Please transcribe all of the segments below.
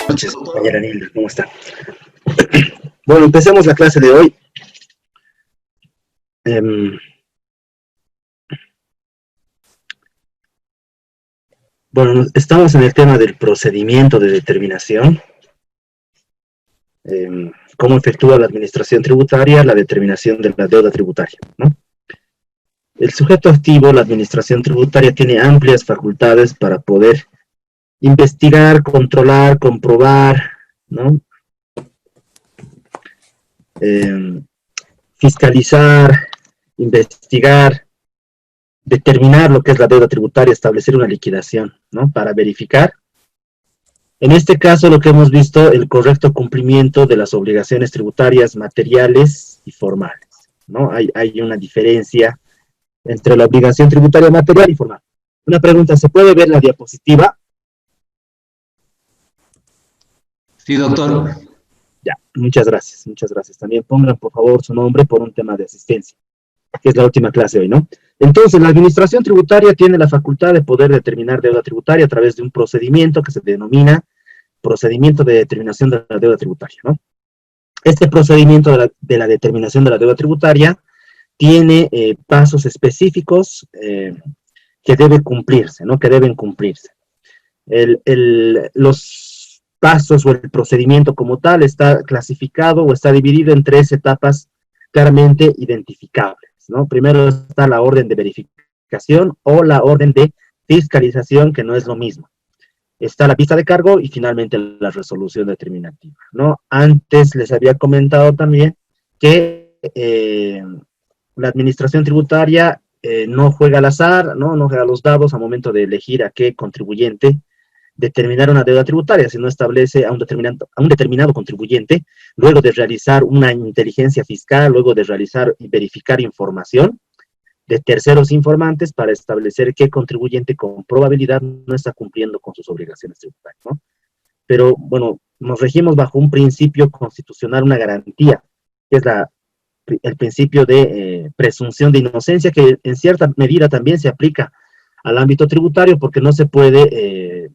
Noches, compañera Nilda, ¿cómo está? Bueno, empecemos la clase de hoy. Em, bueno, estamos en el tema del procedimiento de determinación. Cómo efectúa la administración tributaria la determinación de la deuda tributaria, ¿no? El sujeto activo, la administración tributaria, tiene amplias facultades para poder investigar, controlar, comprobar, ¿no? Fiscalizar, investigar, determinar lo que es la deuda tributaria, establecer una liquidación, ¿no? Para verificar. En este caso, lo que hemos visto, el correcto cumplimiento de las obligaciones tributarias materiales y formales, ¿no? Hay una diferencia entre la obligación tributaria material y formal. Una pregunta, ¿se puede ver la diapositiva? Sí, doctor. Ya, muchas gracias, muchas gracias. También pongan, por favor, su nombre por un tema de asistencia, que es la última clase hoy, ¿no? Entonces, la administración tributaria tiene la facultad de poder determinar deuda tributaria a través de un procedimiento que se denomina procedimiento de determinación de la deuda tributaria, ¿no? Este procedimiento de la determinación de la deuda tributaria tiene pasos específicos que deben cumplirse, ¿no? Que deben cumplirse. Los pasos o el procedimiento como tal está clasificado o está dividido en 3 etapas claramente identificables, ¿no? Primero está la orden de verificación o la orden de fiscalización, que no es lo mismo. Está la vista de cargo y finalmente la resolución determinativa, ¿no? Antes les había comentado también que la administración tributaria no juega al azar, ¿no? No juega los dados al momento de elegir a qué contribuyente determinar una deuda tributaria, sino establece a un determinado contribuyente, luego de realizar una inteligencia fiscal, luego de realizar y verificar información de terceros informantes para establecer qué contribuyente con probabilidad no está cumpliendo con sus obligaciones tributarias, ¿no? Pero, bueno, nos regimos bajo un principio constitucional, una garantía, que es el principio de presunción de inocencia, que en cierta medida también se aplica al ámbito tributario, porque no se puede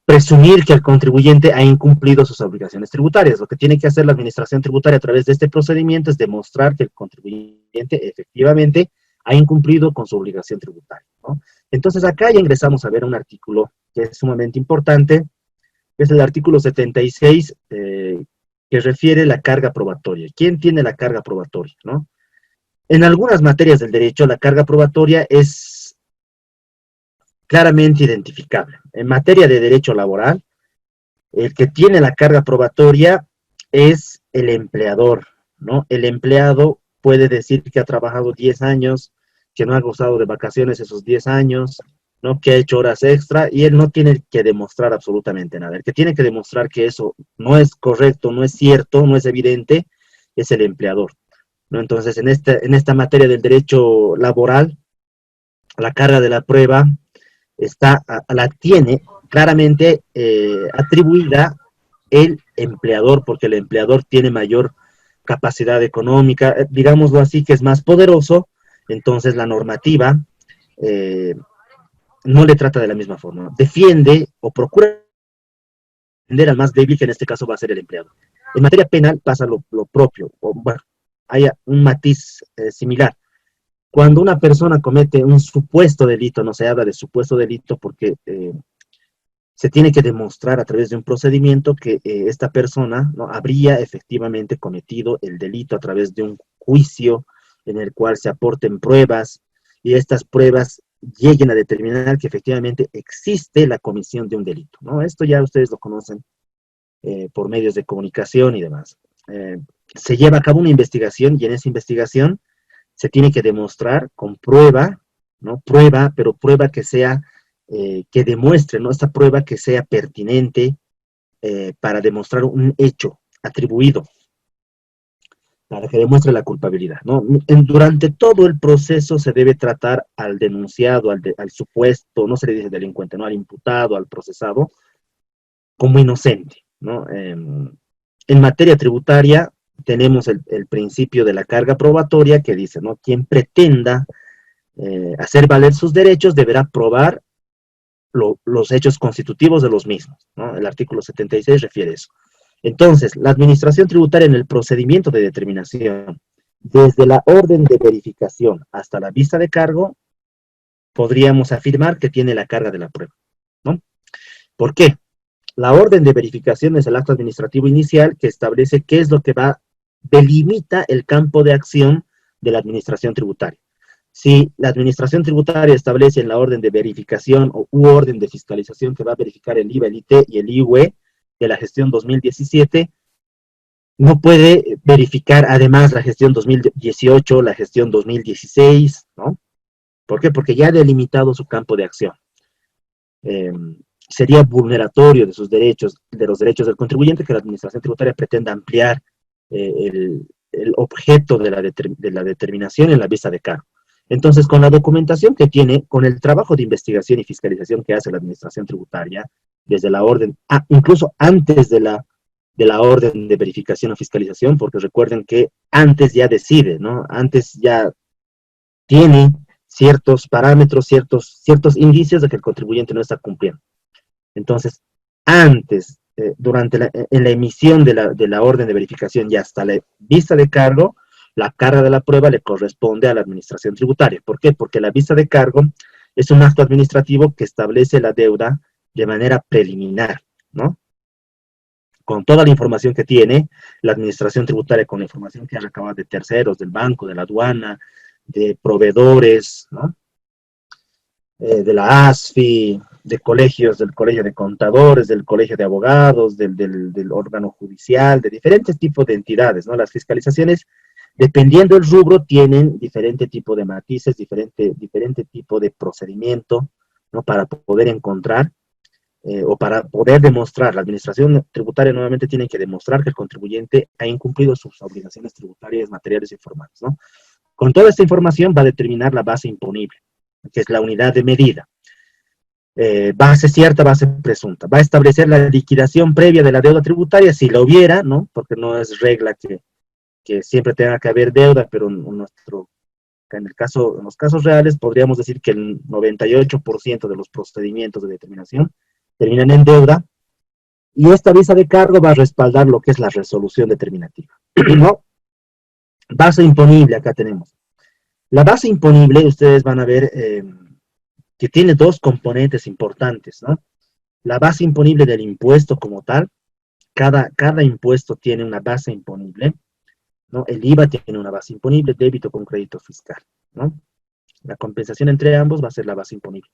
presumir que el contribuyente ha incumplido sus obligaciones tributarias. Lo que tiene que hacer la administración tributaria a través de este procedimiento es demostrar que el contribuyente efectivamente ha incumplido con su obligación tributaria, ¿no? Entonces acá ya ingresamos a ver un artículo que es sumamente importante, que es el artículo 76, que refiere la carga probatoria. ¿Quién tiene la carga probatoria, no? En algunas materias del derecho, la carga probatoria es claramente identificable. En materia de derecho laboral, el que tiene la carga probatoria es el empleador, ¿no? El empleado puede decir que ha trabajado 10 años, que no ha gozado de vacaciones esos 10 años, ¿no? Que ha hecho horas extra, y él no tiene que demostrar absolutamente nada. El que tiene que demostrar que eso no es correcto, no es cierto, no es evidente, es el empleador, ¿no? Entonces, en esta materia del derecho laboral, la carga de la prueba la tiene claramente atribuida el empleador, porque el empleador tiene mayor capacidad económica, digámoslo así, que es más poderoso. Entonces la normativa no le trata de la misma forma, defiende o procura defender al más débil, que en este caso va a ser el empleador. En materia penal pasa lo propio, o bueno, hay un matiz similar. Cuando una persona comete un supuesto delito, no se habla de supuesto delito porque se tiene que demostrar a través de un procedimiento que esta persona, ¿no?, habría efectivamente cometido el delito a través de un juicio en el cual se aporten pruebas y estas pruebas lleguen a determinar que efectivamente existe la comisión de un delito, ¿no? Esto ya ustedes lo conocen por medios de comunicación y demás. Se lleva a cabo una investigación y en esa investigación se tiene que demostrar con prueba, ¿no? Prueba, pero prueba que sea, que demuestre, ¿no? Esta prueba que sea pertinente para demostrar un hecho atribuido, para que demuestre la culpabilidad, ¿no? Durante todo el proceso se debe tratar al denunciado, al supuesto, no se le dice delincuente, ¿no? Al imputado, al procesado, como inocente, ¿no? En materia tributaria, tenemos el principio de la carga probatoria que dice, ¿no? Quien pretenda hacer valer sus derechos deberá probar los hechos constitutivos de los mismos, ¿no? El artículo 76 refiere eso. Entonces, la administración tributaria en el procedimiento de determinación, desde la orden de verificación hasta la vista de cargo, podríamos afirmar que tiene la carga de la prueba, ¿no? ¿Por qué? La orden de verificación es el acto administrativo inicial que establece qué es lo que delimita el campo de acción de la administración tributaria. Si la administración tributaria establece en la orden de verificación u orden de fiscalización que va a verificar el IVA, el IT y el IUE de la gestión 2017, no puede verificar además la gestión 2018, la gestión 2016, ¿no? ¿Por qué? Porque ya ha delimitado su campo de acción. Sería vulneratorio de sus derechos, de los derechos del contribuyente, que la administración tributaria pretenda ampliar el objeto de la determinación en la vista de cargo. Entonces, con la documentación que tiene, con el trabajo de investigación y fiscalización que hace la administración tributaria, desde la orden, incluso antes de la orden de verificación o fiscalización, porque recuerden que antes ya decide, ¿no? Antes ya tiene ciertos parámetros, ciertos indicios de que el contribuyente no está cumpliendo. Entonces, antes, en la emisión de la orden de verificación y hasta la vista de cargo, la carga de la prueba le corresponde a la administración tributaria. ¿Por qué? Porque la vista de cargo es un acto administrativo que establece la deuda de manera preliminar, ¿no? Con toda la información que tiene la administración tributaria, con la información que ha recabado de terceros, del banco, de la aduana, de proveedores, ¿no? De la ASFI, de colegios, del colegio de contadores, del colegio de abogados, del órgano judicial, de diferentes tipos de entidades, ¿no? Las fiscalizaciones, dependiendo del rubro, tienen diferente tipo de matices, diferente tipo de procedimiento, ¿no? Para poder encontrar o para poder demostrar. La administración tributaria nuevamente tiene que demostrar que el contribuyente ha incumplido sus obligaciones tributarias materiales y formales, ¿no? Con toda esta información va a determinar la base imponible, que es la unidad de medida. Base cierta, base presunta. Va a establecer la liquidación previa de la deuda tributaria, si la hubiera, ¿no? Porque no es regla que siempre tenga que haber deuda, pero en los casos reales podríamos decir que el 98% de los procedimientos de determinación terminan en deuda, y esta visa de cargo va a respaldar lo que es la resolución determinativa, ¿no? Base imponible, acá tenemos. La base imponible, ustedes van a ver que tiene dos componentes importantes, ¿no? La base imponible del impuesto como tal, cada impuesto tiene una base imponible, ¿no? El IVA tiene una base imponible, débito con crédito fiscal, ¿no? La compensación entre ambos va a ser la base imponible.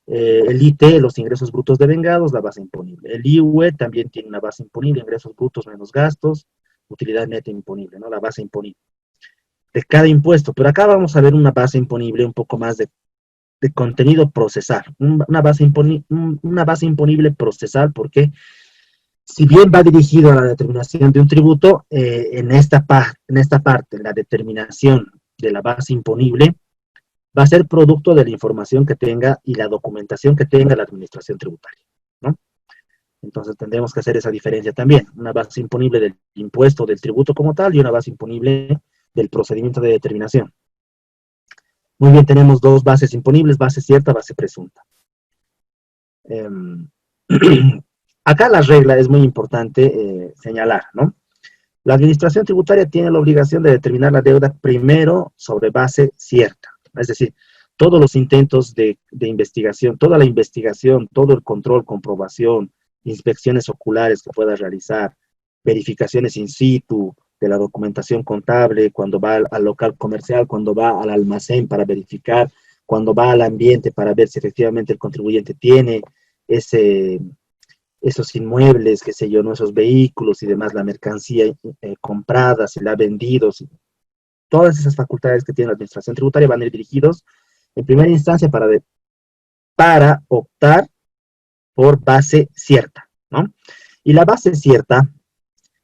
El IT, los ingresos brutos devengados, la base imponible. El IUE también tiene una base imponible, ingresos brutos menos gastos, utilidad neta imponible, ¿no? La base imponible de cada impuesto. Pero acá vamos a ver una base imponible un poco más de contenido procesal, una base imponible procesal, porque si bien va dirigido a la determinación de un tributo, en esta parte, la determinación de la base imponible va a ser producto de la información que tenga y la documentación que tenga la administración tributaria, ¿no? Entonces tendremos que hacer esa diferencia también, una base imponible del impuesto, del tributo como tal, y una base imponible del procedimiento de determinación. Muy bien, tenemos dos bases imponibles, base cierta, base presunta. Acá la regla es muy importante señalar, ¿no? La administración tributaria tiene la obligación de determinar la deuda primero sobre base cierta. Es decir, todos los intentos de investigación, toda la investigación, todo el control, comprobación, inspecciones oculares que pueda realizar, verificaciones in situ de la documentación contable, cuando va al local comercial, cuando va al almacén para verificar, cuando va al ambiente para ver si efectivamente el contribuyente tiene esos inmuebles, qué sé yo, ¿no? Esos vehículos y demás, la mercancía comprada, si la ha vendido, todas esas facultades que tiene la administración tributaria van a ir dirigidos en primera instancia para optar por base cierta, ¿no? Y la base cierta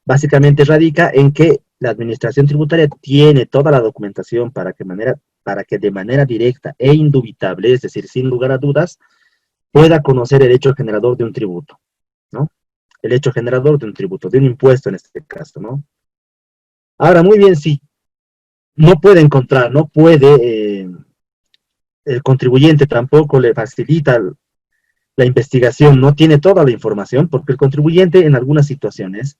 básicamente radica en que la administración tributaria tiene toda la documentación para que de manera directa e indubitable, es decir, sin lugar a dudas, pueda conocer el hecho generador de un tributo, ¿no? El hecho generador de un tributo, de un impuesto en este caso, ¿no? Ahora, muy bien, sí, no puede encontrar, el contribuyente tampoco le facilita la investigación no tiene toda la información, porque el contribuyente en algunas situaciones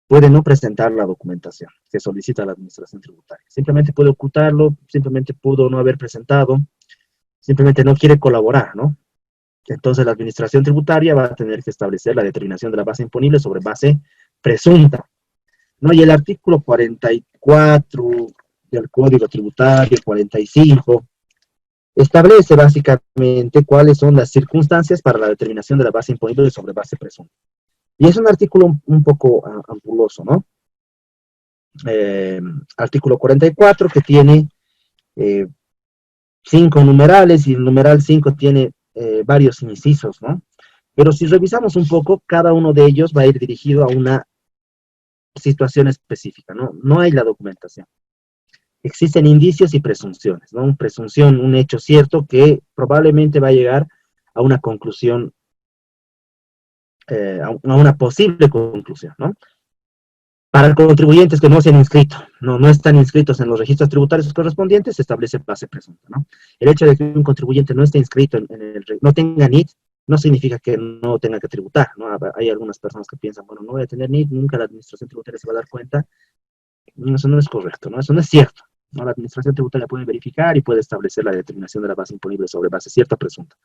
puede no presentar la documentación que solicita la administración tributaria. Simplemente puede ocultarlo, simplemente pudo no haber presentado, simplemente no quiere colaborar, ¿no? Entonces la administración tributaria va a tener que establecer la determinación de la base imponible sobre base presunta, ¿no? Y el artículo 44 del Código Tributario, 45, establece básicamente cuáles son las circunstancias para la determinación de la base imponible sobre base presunta. Y es un artículo un poco ampuloso, ¿no? Artículo 44 que tiene 5 numerales y el numeral 5 tiene varios incisos, ¿no? Pero si revisamos un poco, cada uno de ellos va a ir dirigido a una situación específica, ¿no? No hay la documentación. Existen indicios y presunciones, ¿no? Una presunción, un hecho cierto que probablemente va a llegar a una conclusión, a una posible conclusión, ¿no? Para contribuyentes que no se han inscrito, no están inscritos en los registros tributarios correspondientes, se establece base presunta, ¿no? El hecho de que un contribuyente no esté inscrito no tenga NIT, no significa que no tenga que tributar, ¿no? Hay algunas personas que piensan, bueno, no voy a tener NIT, nunca la administración tributaria se va a dar cuenta. Eso no es correcto, ¿no? Eso no es cierto, ¿no? La administración tributaria puede verificar y puede establecer la determinación de la base imponible sobre base cierta o presunta.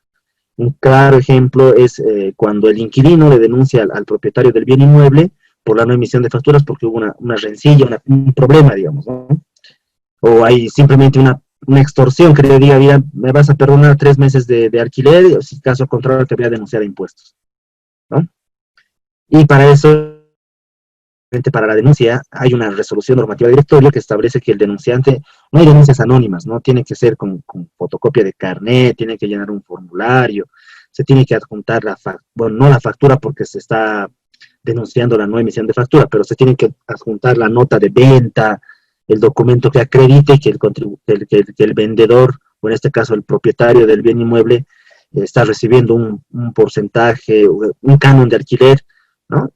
Un claro ejemplo es cuando el inquilino le denuncia al propietario del bien inmueble por la no emisión de facturas porque hubo una rencilla, un problema, digamos, ¿no? O hay simplemente una extorsión que le diga, mira, me vas a perdonar 3 meses de alquiler, o si caso contrario te voy a denunciar a impuestos, ¿no? Y para eso, para la denuncia, hay una resolución normativa de directorio que establece que el denunciante, no hay denuncias anónimas, ¿no? Tiene que ser con fotocopia de carnet, tiene que llenar un formulario, se tiene que adjuntar bueno, no la factura porque se está denunciando la no emisión de factura, pero se tiene que adjuntar la nota de venta, el documento que acredite que el vendedor, o en este caso el propietario del bien inmueble, está recibiendo un porcentaje, un canon de alquiler, ¿no?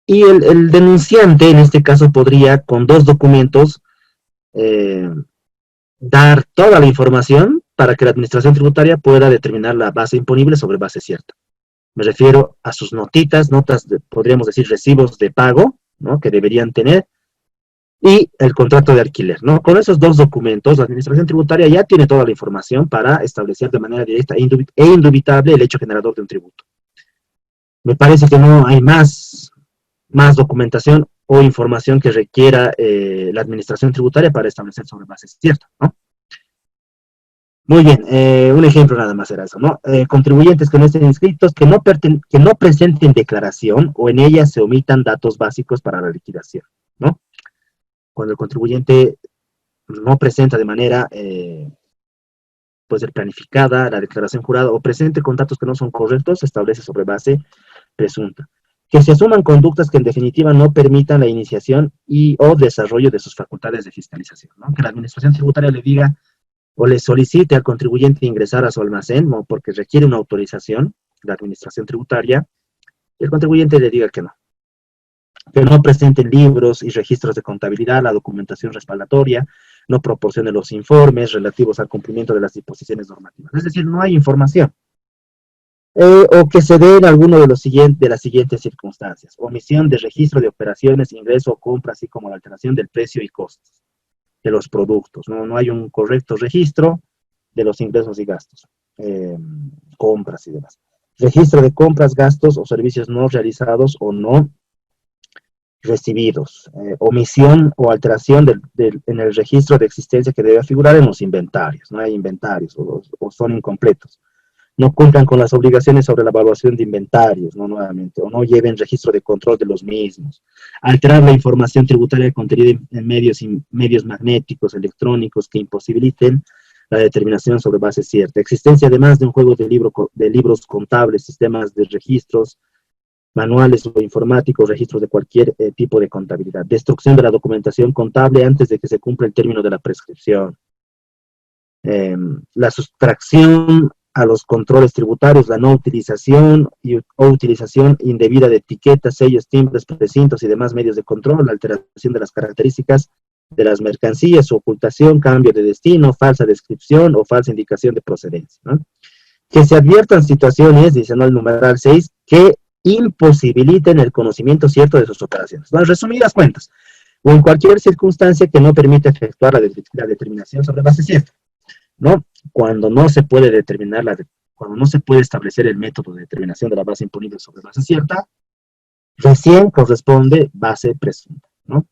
Y el denunciante, en este caso, podría, con 2 documentos, dar toda la información para que la administración tributaria pueda determinar la base imponible sobre base cierta. Me refiero a sus notas, podríamos decir recibos de pago, ¿no? Que deberían tener, y el contrato de alquiler, ¿no? Con esos 2 documentos, la administración tributaria ya tiene toda la información para establecer de manera directa e indubitable el hecho generador de un tributo. Me parece que no hay más documentación o información que requiera la administración tributaria para establecer sobre bases ciertas, ¿no? Muy bien, un ejemplo nada más era eso, ¿no? Contribuyentes que no estén inscritos, que no presenten declaración o en ella se omitan datos básicos para la liquidación, ¿no? Cuando el contribuyente no presenta de manera, puede ser planificada, la declaración jurada, o presente con datos que no son correctos, se establece sobre base presunta. Que se asuman conductas que en definitiva no permitan la iniciación o desarrollo de sus facultades de fiscalización, ¿no? Que la administración tributaria le diga o le solicite al contribuyente ingresar a su almacén, ¿no? Porque requiere una autorización de la administración tributaria, y el contribuyente le diga que no presenten libros y registros de contabilidad, la documentación respaldatoria, no proporcione los informes relativos al cumplimiento de las disposiciones normativas. Es decir, no hay información. O que se den alguno de las siguientes circunstancias: omisión de registro de operaciones, ingreso o compra, así como la alteración del precio y costos de los productos. No hay un correcto registro de los ingresos y gastos, compras y demás. Registro de compras, gastos o servicios no realizados o no recibidos. Omisión o alteración en el registro de existencia que debe figurar en los inventarios. No hay inventarios o son incompletos. No cumplan con las obligaciones sobre la evaluación de inventarios, ¿no? Nuevamente, o no lleven registro de control de los mismos. Alterar la información tributaria contenida en medios magnéticos, electrónicos, que imposibiliten la determinación sobre base cierta. Existencia además de un juego de libros contables, sistemas de registros, manuales o informáticos, registros de cualquier tipo de contabilidad. Destrucción de la documentación contable antes de que se cumpla el término de la prescripción. La sustracción a los controles tributarios, la no utilización o utilización indebida de etiquetas, sellos, timbres, precintos y demás medios de control, la alteración de las características de las mercancías, su ocultación, cambio de destino, falsa descripción o falsa indicación de procedencia, ¿no? que se adviertan situaciones, dice ¿no? el numeral 6, que imposibiliten el conocimiento cierto de sus operaciones. ¿No? En resumidas cuentas, o en cualquier circunstancia que no permita efectuar la determinación sobre base cierta, ¿no? Cuando no se puede determinar cuando no se puede establecer el método de determinación de la base imponible sobre base cierta, recién corresponde base presunta, ¿no?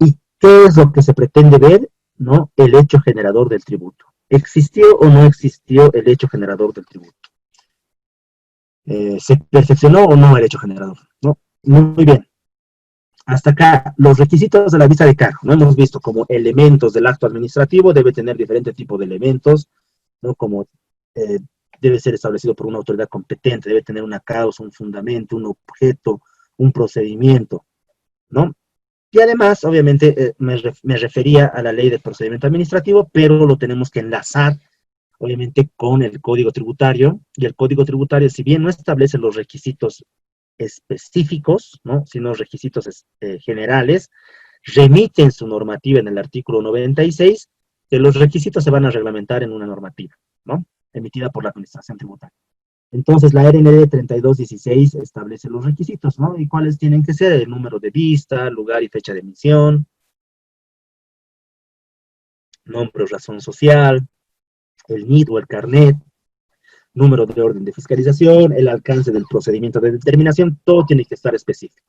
¿Y qué es lo que se pretende ver? ¿No? El hecho generador del tributo. ¿Existió o no existió el hecho generador del tributo? ¿Se perfeccionó o no el hecho generador? ¿No? Muy bien. Hasta acá, los requisitos de la vista de cargo, ¿no? Hemos visto como elementos del acto administrativo, debe tener diferente tipo de elementos, ¿no? Como debe ser establecido por una autoridad competente, debe tener una causa, un fundamento, un objeto, un procedimiento, ¿no? Y además, obviamente, me refería a la ley de procedimiento administrativo, pero lo tenemos que enlazar, obviamente, con el Código Tributario, y el Código Tributario, si bien no establece los requisitos específicos, ¿no? Sino requisitos generales, remite en su normativa en el artículo 96, que los requisitos se van a reglamentar en una normativa, ¿no? Emitida por la Administración Tributaria. Entonces, la RND 3216 establece los requisitos, ¿no? ¿Y cuáles tienen que ser? El número de vista, lugar y fecha de emisión, nombre o razón social, el NID o el carnet, número de orden de fiscalización, el alcance del procedimiento de determinación, todo tiene que estar específico.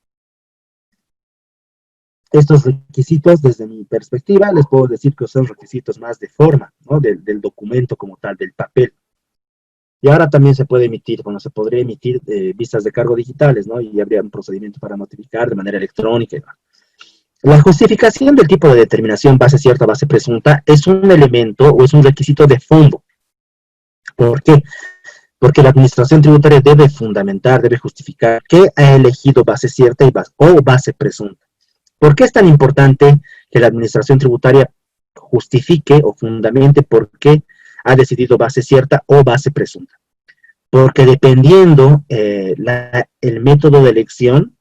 Estos requisitos, desde mi perspectiva, les puedo decir que son requisitos más de forma, ¿no? Del documento como tal, del papel. Y ahora también se puede emitir, bueno, se podría emitir vistas de cargo digitales, ¿no? Y habría un procedimiento para notificar de manera electrónica. La justificación del tipo de determinación base cierta, base presunta, es un elemento o es un requisito de fondo. ¿Por qué? Porque la administración tributaria debe fundamentar, debe justificar que ha elegido base cierta o base presunta. ¿Por qué es tan importante que la administración tributaria justifique o fundamente por qué ha decidido base cierta o base presunta? Porque dependiendo el método de elección,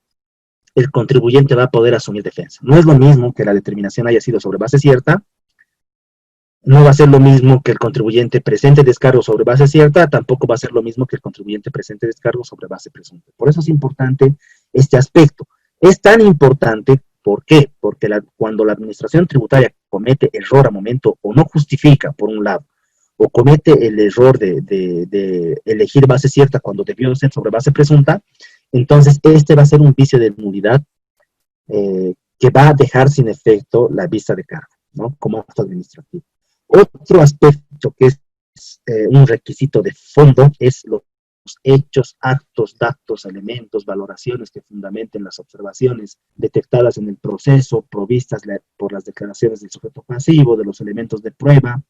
el contribuyente va a poder asumir defensa. No es lo mismo que la determinación haya sido sobre base cierta, no va a ser lo mismo que el contribuyente presente descargo sobre base cierta, tampoco va a ser lo mismo que el contribuyente presente descargo sobre base presunta. Por eso es importante este aspecto. Es tan importante, ¿por qué? Porque cuando la administración tributaria comete error a momento o no justifica, por un lado, o comete el error de elegir base cierta cuando debió ser sobre base presunta, entonces este va a ser un vicio de nulidad que va a dejar sin efecto la vista de cargo, ¿no? Como acto administrativo. Otro aspecto que es un requisito de fondo es los hechos, actos, datos, elementos, valoraciones que fundamenten las observaciones detectadas en el proceso, provistas por las declaraciones del sujeto pasivo, de los elementos de prueba,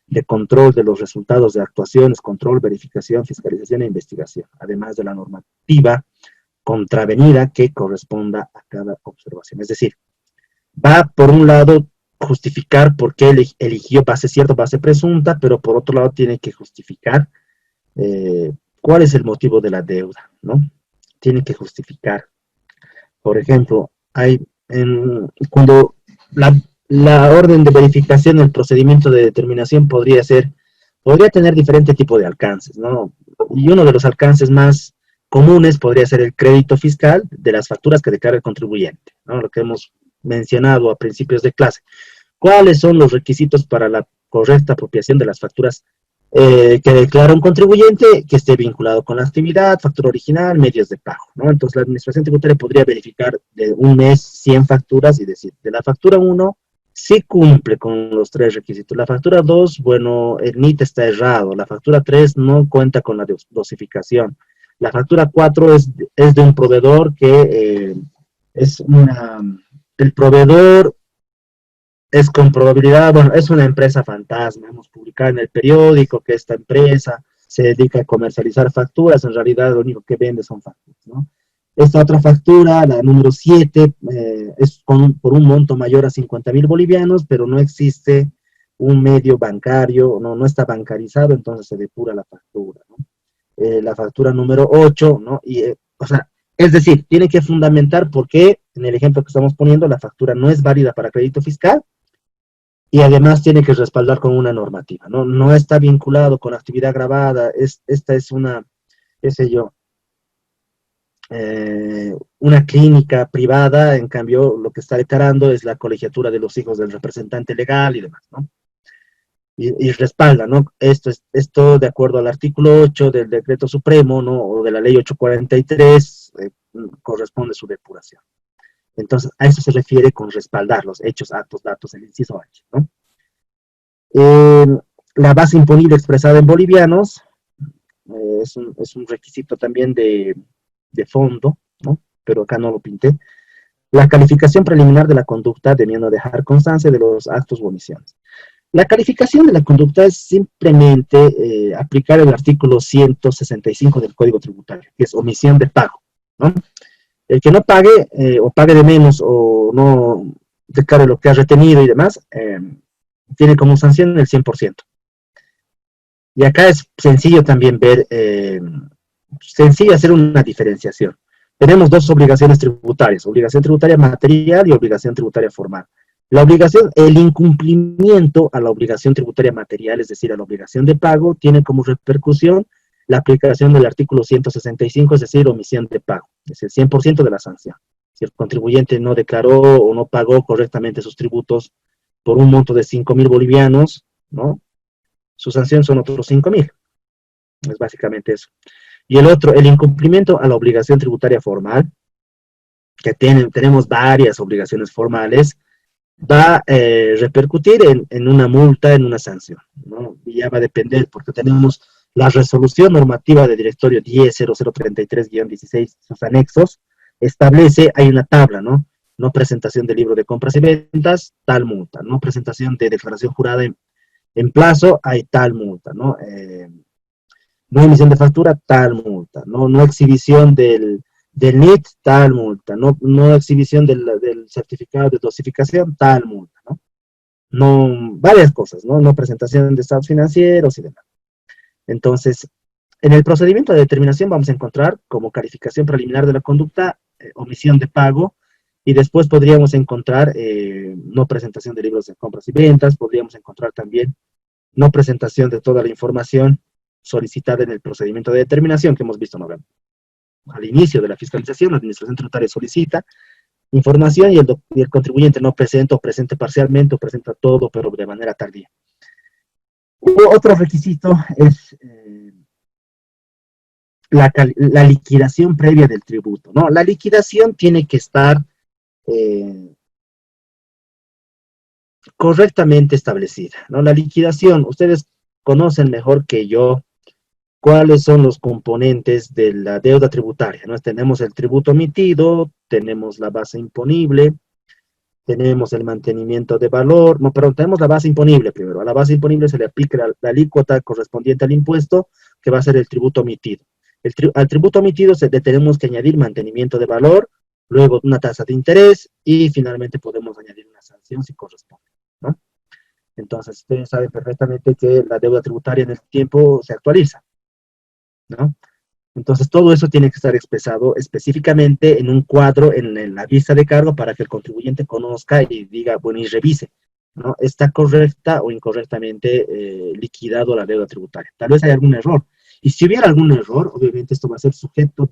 de control de los resultados de actuaciones, control, verificación, fiscalización e investigación, además de la normativa contravenida que corresponda a cada observación. Es decir, va por un lado justificar por qué eligió base cierta o base presunta, pero por otro lado tiene que justificar cuál es el motivo de la deuda, ¿no? Tiene que justificar. Por ejemplo, cuando la orden de verificación, el procedimiento de determinación podría tener diferente tipo de alcances, ¿no? Y uno de los alcances más comunes podría ser el crédito fiscal de las facturas que declara el contribuyente, ¿no? Lo que hemos mencionado a principios de clase. ¿Cuáles son los requisitos para la correcta apropiación de las facturas que declara un contribuyente que esté vinculado con la actividad, factura original, medios de pago, ¿no? Entonces la administración tributaria podría verificar de un mes 100 facturas y decir, de la factura 1 sí cumple con los 3 requisitos, la factura 2, bueno, el NIT está errado, la factura 3 no cuenta con la dosificación, la factura 4 es de un proveedor que el proveedor es con probabilidad, bueno, es una empresa fantasma, hemos publicado en el periódico que esta empresa se dedica a comercializar facturas, en realidad lo único que vende son facturas, ¿no? Esta otra factura, la número 7, es por un monto mayor a 50,000 bolivianos, pero no existe un medio bancario, no está bancarizado, entonces se depura la factura, ¿no? La factura número 8, ¿no? O sea, es decir, tiene que fundamentar por qué, en el ejemplo que estamos poniendo, la factura no es válida para crédito fiscal, y además tiene que respaldar con una normativa, ¿no? No está vinculado con actividad grabada, esta es una, qué sé yo, una clínica privada, en cambio lo que está declarando es la colegiatura de los hijos del representante legal y demás, ¿no? Y respalda, ¿no? Esto de acuerdo al artículo 8 del decreto supremo, ¿no? O de la ley 843, corresponde su depuración. Entonces, a eso se refiere con respaldar los hechos, actos, datos, el inciso H, ¿no? Eh, la base imponible expresada en bolivianos es un requisito también de fondo, ¿no? Pero acá no lo pinté. La calificación preliminar de la conducta debiendo dejar constancia de los actos u omisiones. La calificación de la conducta es simplemente aplicar el artículo 165 del Código Tributario, que es omisión de pago, ¿no? El que no pague o pague de menos o no declare lo que ha retenido y demás, tiene como sanción el 100%. Y acá es sencillo también ver, sencillo hacer una diferenciación. Tenemos dos obligaciones tributarias, obligación tributaria material y obligación tributaria formal. La obligación, el incumplimiento a la obligación tributaria material, es decir, a la obligación de pago, tiene como repercusión la aplicación del artículo 165, es decir, omisión de pago, es el 100% de la sanción. Si el contribuyente no declaró o no pagó correctamente sus tributos por un monto de 5.000 bolivianos, ¿no? Su sanción son otros 5.000. Es básicamente eso. Y el otro, el incumplimiento a la obligación tributaria formal, que tenemos varias obligaciones formales, va a repercutir en una multa, en una sanción, ¿no? Y ya va a depender, porque tenemos la resolución normativa de directorio 10.0033-16, sus anexos, establece, hay una tabla, ¿no? No presentación de libro de compras y ventas, tal multa. No presentación de declaración jurada en plazo, hay tal multa, ¿no? No emisión de factura, tal multa, no exhibición del NIT, tal multa, no exhibición del certificado de dosificación, tal multa, ¿no? No, varias cosas, ¿no? No presentación de estados financieros y demás. Entonces, en el procedimiento de determinación vamos a encontrar como calificación preliminar de la conducta, omisión de pago, y después podríamos encontrar no presentación de libros de compras y ventas, podríamos encontrar también no presentación de toda la información solicitada en el procedimiento de determinación que hemos visto, ¿no? Al inicio de la fiscalización, la administración tributaria solicita información y el contribuyente no presenta o presente parcialmente o presenta todo, pero de manera tardía. Otro requisito es la liquidación previa del tributo, ¿no? La liquidación tiene que estar eh, correctamente establecida, ¿no? La liquidación, ustedes conocen mejor que yo cuáles son los componentes de la deuda tributaria, ¿no? Tenemos el tributo emitido, tenemos la base imponible, tenemos el mantenimiento de valor, no, perdón, tenemos la base imponible primero. A la base imponible se le aplica la alícuota correspondiente al impuesto, que va a ser el tributo emitido. Al tributo emitido le tenemos que añadir mantenimiento de valor, luego una tasa de interés y finalmente podemos añadir una sanción si corresponde, ¿no? Entonces, ustedes saben perfectamente que la deuda tributaria en el tiempo se actualiza, ¿no? Entonces, todo eso tiene que estar expresado específicamente en un cuadro en la vista de cargo para que el contribuyente conozca y diga, bueno, y revise, ¿no? ¿Está correcta o incorrectamente liquidado la deuda tributaria? Tal vez hay algún error. Y si hubiera algún error, obviamente esto va a ser sujeto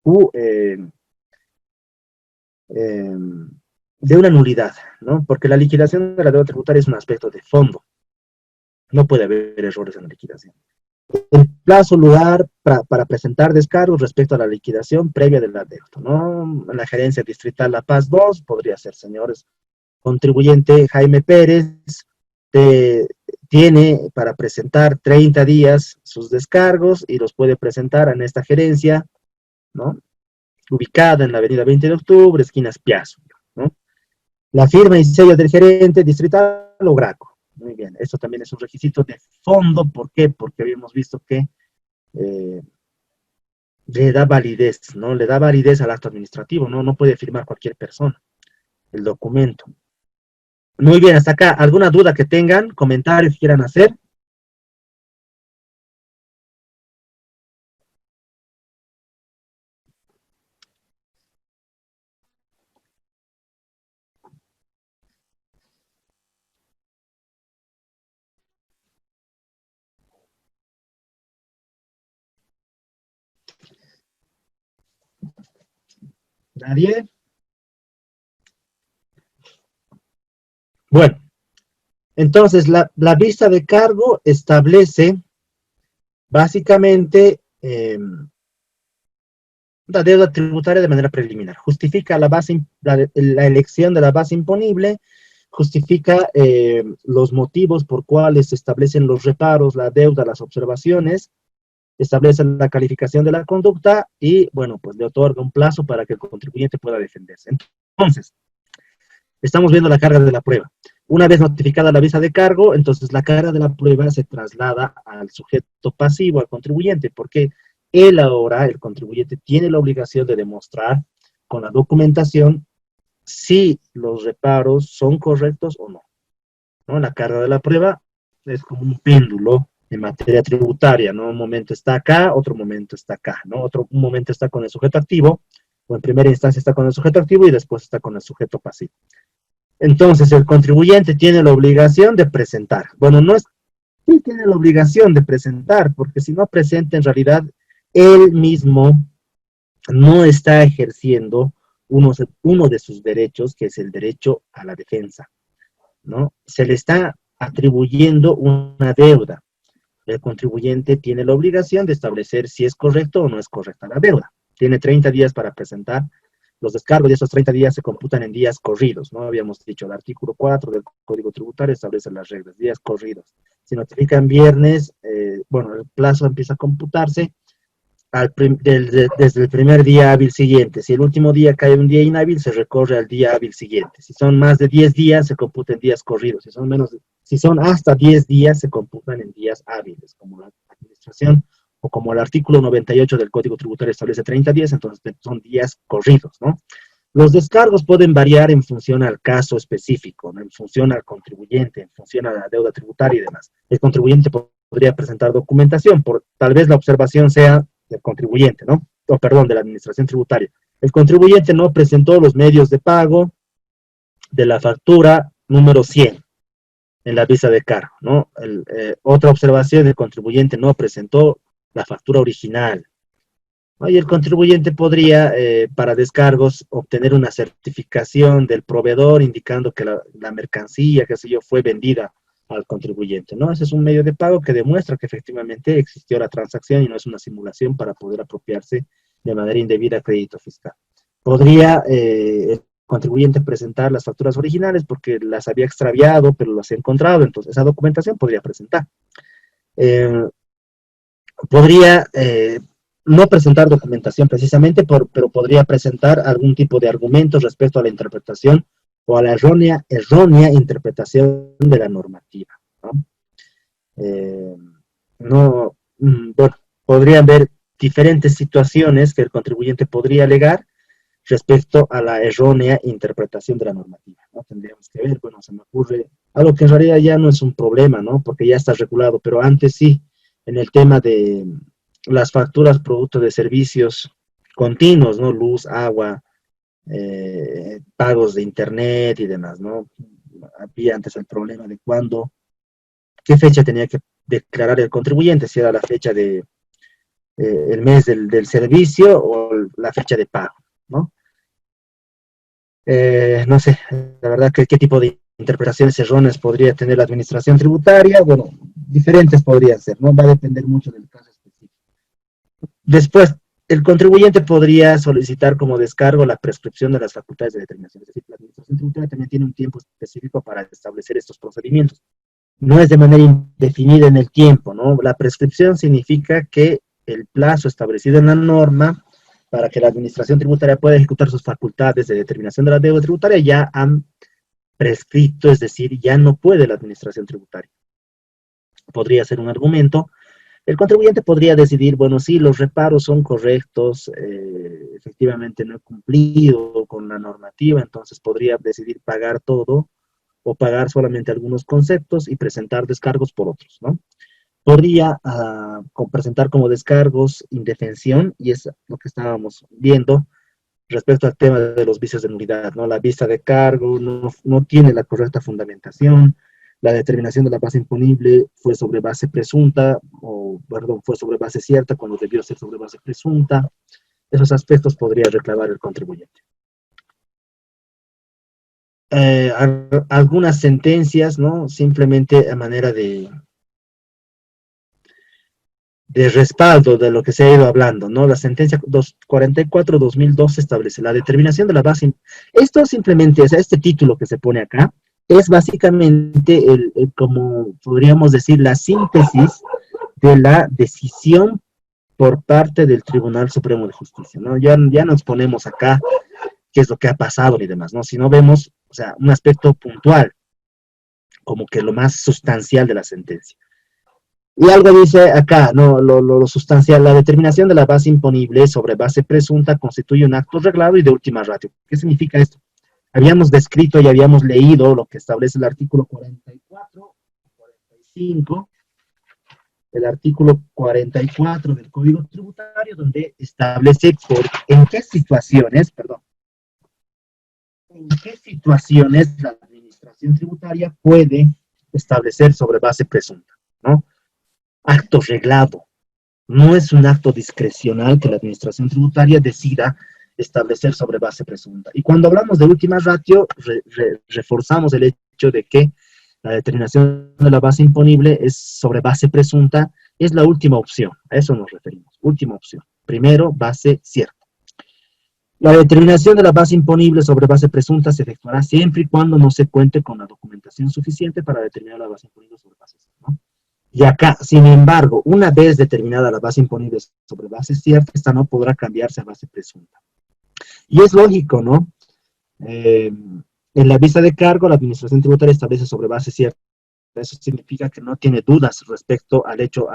u, eh, eh, de una nulidad, ¿no? Porque la liquidación de la deuda tributaria es un aspecto de fondo. No puede haber errores en la liquidación. El plazo, lugar para presentar descargos respecto a la liquidación previa de la deuda, ¿no? La gerencia distrital La Paz 2 podría ser, señores, contribuyente Jaime Pérez, tiene para presentar 30 días sus descargos y los puede presentar en esta gerencia, ¿no? Ubicada en la avenida 20 de octubre, esquina Piazzo, ¿no? La firma y sello del gerente distrital o Graco. Muy bien, esto también es un requisito de fondo. ¿Por qué? Porque habíamos visto que eh, le da validez, ¿no? Le da validez al acto administrativo, ¿no? No puede firmar cualquier persona el documento. Muy bien, hasta acá. ¿Alguna duda que tengan? ¿Comentarios que quieran hacer? ¿Nadie? Bueno, entonces la vista de cargo establece básicamente la deuda tributaria de manera preliminar. Justifica la elección de la base imponible, justifica los motivos por cuales se establecen los reparos, la deuda, las observaciones, establece la calificación de la conducta y, bueno, pues le otorga un plazo para que el contribuyente pueda defenderse. Entonces, estamos viendo la carga de la prueba. Una vez notificada la visa de cargo, entonces la carga de la prueba se traslada al sujeto pasivo, al contribuyente, porque él ahora, el contribuyente, tiene la obligación de demostrar con la documentación si los reparos son correctos o no. ¿No? La carga de la prueba es como un péndulo en materia tributaria, ¿no? Un momento está acá, otro momento está acá, ¿no? Un momento está con el sujeto activo, o en primera instancia está con el sujeto activo y después está con el sujeto pasivo. Entonces, el contribuyente tiene la obligación de presentar. Bueno, no es que tiene la obligación de presentar, porque si no presenta, en realidad, él mismo no está ejerciendo uno de sus derechos, que es el derecho a la defensa, ¿no? Se le está atribuyendo una deuda. El contribuyente tiene la obligación de establecer si es correcto o no es correcta la deuda. Tiene 30 días para presentar los descargos y esos 30 días se computan en días corridos, ¿no? Habíamos dicho, el artículo 4 del Código Tributario establece las reglas, días corridos. Si notifican viernes, bueno, el plazo empieza a computarse desde el primer día hábil siguiente. Si el último día cae un día inhábil, se recorre al día hábil siguiente. Si son más de 10 días, se computan en días corridos. Si son hasta 10 días, se computan en días hábiles, como la administración o como el artículo 98 del Código Tributario establece 30 días, entonces son días corridos, ¿no? Los descargos pueden variar en función al caso específico, ¿no? En función al contribuyente, en función a la deuda tributaria y demás. El contribuyente podría presentar documentación, tal vez la observación sea del contribuyente, ¿no? O perdón, de la administración tributaria. El contribuyente no presentó los medios de pago de la factura número 100 en la visa de cargo, ¿no? Otra observación, el contribuyente no presentó la factura original. ¿No? Y el contribuyente podría, para descargos, obtener una certificación del proveedor indicando que la mercancía, qué sé yo, fue vendida al contribuyente, ¿no? Ese es un medio de pago que demuestra que efectivamente existió la transacción y no es una simulación para poder apropiarse de manera indebida crédito fiscal. Podría el contribuyente presentar las facturas originales porque las había extraviado, pero las ha encontrado, entonces esa documentación podría presentar. Podría no presentar documentación precisamente, pero podría presentar algún tipo de argumentos respecto a la interpretación o a la errónea interpretación de la normativa, ¿no? Bueno, podría haber diferentes situaciones que el contribuyente podría alegar respecto a la errónea interpretación de la normativa, ¿no? Tendríamos que ver, bueno, se me ocurre algo que en realidad ya no es un problema, ¿no? Porque ya está regulado, pero antes sí, en el tema de las facturas producto de servicios continuos, ¿no? Luz, agua, pagos de internet y demás, ¿no? Había antes el problema de qué fecha tenía que declarar el contribuyente, si era la fecha de el mes del servicio o la fecha de pago, ¿no? No sé, la verdad, ¿qué tipo de interpretaciones erróneas podría tener la administración tributaria? Bueno, diferentes podrían ser, ¿no? Va a depender mucho del caso específico. Después, el contribuyente podría solicitar como descargo la prescripción de las facultades de determinación. Es decir, la administración tributaria también tiene un tiempo específico para establecer estos procedimientos. No es de manera indefinida en el tiempo, ¿no? La prescripción significa que el plazo establecido en la norma para que la administración tributaria pueda ejecutar sus facultades de determinación de la deuda tributaria ya han prescrito, es decir, ya no puede la administración tributaria. Podría ser un argumento. El contribuyente podría decidir, bueno, sí, los reparos son correctos, efectivamente no he cumplido con la normativa, entonces podría decidir pagar todo o pagar solamente algunos conceptos y presentar descargos por otros, ¿no? Podría presentar como descargos indefensión, y es lo que estábamos viendo respecto al tema de los vicios de nulidad, ¿no? La vista de cargo no tiene la correcta fundamentación, la determinación de la base imponible fue sobre base presunta, o perdón, fue sobre base cierta cuando debió ser sobre base presunta, esos aspectos podría reclamar el contribuyente. Algunas sentencias, ¿no? Simplemente a manera de respaldo de lo que se ha ido hablando, ¿no? La sentencia 44-2012 establece la determinación de la base. Esto simplemente, o sea, este título que se pone acá, es básicamente, como podríamos decir, la síntesis de la decisión por parte del Tribunal Supremo de Justicia, ¿no? Ya nos ponemos acá qué es lo que ha pasado y demás, ¿no? Si no vemos, o sea, un aspecto puntual, como que lo más sustancial de la sentencia. Y algo dice acá, ¿no? Lo sustancial, la determinación de la base imponible sobre base presunta constituye un acto reglado y de última ratio. ¿Qué significa esto? Habíamos descrito y habíamos leído lo que establece el artículo 44, 45, el artículo 44 del Código Tributario, donde establece en qué situaciones, perdón, en qué situaciones la administración tributaria puede establecer sobre base presunta, ¿no? Acto reglado. No es un acto discrecional que la administración tributaria decida establecer sobre base presunta. Y cuando hablamos de última ratio, reforzamos el hecho de que la determinación de la base imponible es sobre base presunta, es la última opción. A eso nos referimos. Última opción. Primero, base cierta. La determinación de la base imponible sobre base presunta se efectuará siempre y cuando no se cuente con la documentación suficiente para determinar la base imponible sobre base cierta, ¿no? Y acá, sin embargo, una vez determinada la base imponible sobre base cierta, esta no podrá cambiarse a base presunta. Y es lógico, ¿no? En la visa de cargo, la administración tributaria establece sobre base cierta. Eso significa que no tiene dudas respecto al hecho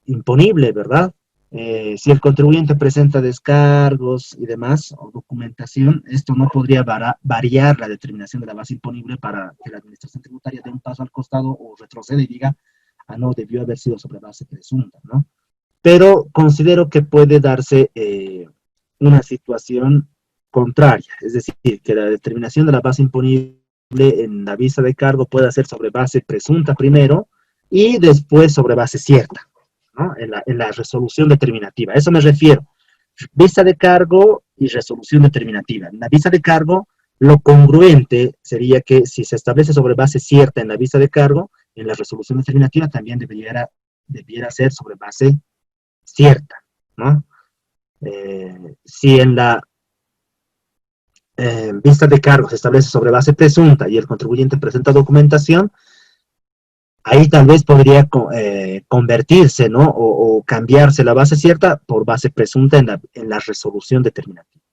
imponible, ¿verdad? Si el contribuyente presenta descargos y demás, o documentación, esto no podría variar la determinación de la base imponible para que la administración tributaria dé un paso al costado o retroceda y diga, ah, no, debió haber sido sobre base presunta, ¿no? Pero considero que puede darse una situación contraria, es decir, que la determinación de la base imponible en la visa de cargo puede ser sobre base presunta primero y después sobre base cierta, ¿no? En la resolución determinativa. A eso me refiero. Visa de cargo y resolución determinativa. En la visa de cargo, lo congruente sería que si se establece sobre base cierta en la visa de cargo, en la resolución determinativa también debiera ser sobre base cierta, ¿no? Si en la vista de cargo se establece sobre base presunta y el contribuyente presenta documentación, ahí tal vez podría convertirse, ¿no? O cambiarse la base cierta por base presunta en la resolución determinativa.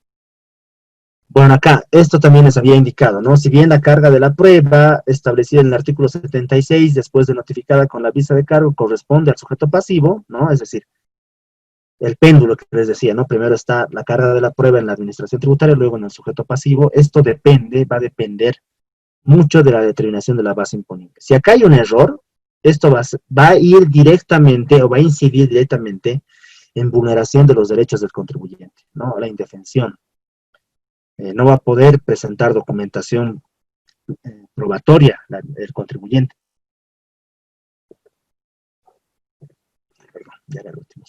Bueno, acá, esto también les había indicado, ¿no? Si bien la carga de la prueba establecida en el artículo 76, después de notificada con la visa de cargo, corresponde al sujeto pasivo, ¿no? Es decir, el péndulo que les decía, ¿no? Primero está la carga de la prueba en la administración tributaria, luego en el sujeto pasivo. Esto va a depender mucho de la determinación de la base imponible. Si acá hay un error, esto va a ir directamente o va a incidir directamente en vulneración de los derechos del contribuyente, ¿no? La indefensión. No va a poder presentar documentación probatoria el contribuyente. Perdón, ya era el último.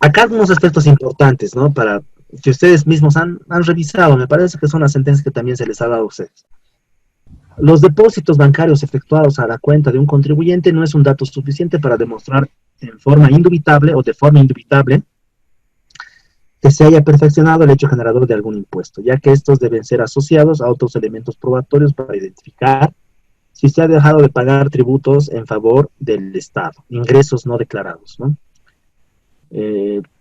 Acá algunos aspectos importantes, ¿no? Para que ustedes mismos han revisado, me parece que son las sentencias que también se les ha dado a ustedes. Los depósitos bancarios efectuados a la cuenta de un contribuyente no es un dato suficiente para demostrar en forma indubitable o de forma indubitable que se haya perfeccionado el hecho generador de algún impuesto, ya que estos deben ser asociados a otros elementos probatorios para identificar si se ha dejado de pagar tributos en favor del Estado, ingresos no declarados, ¿no?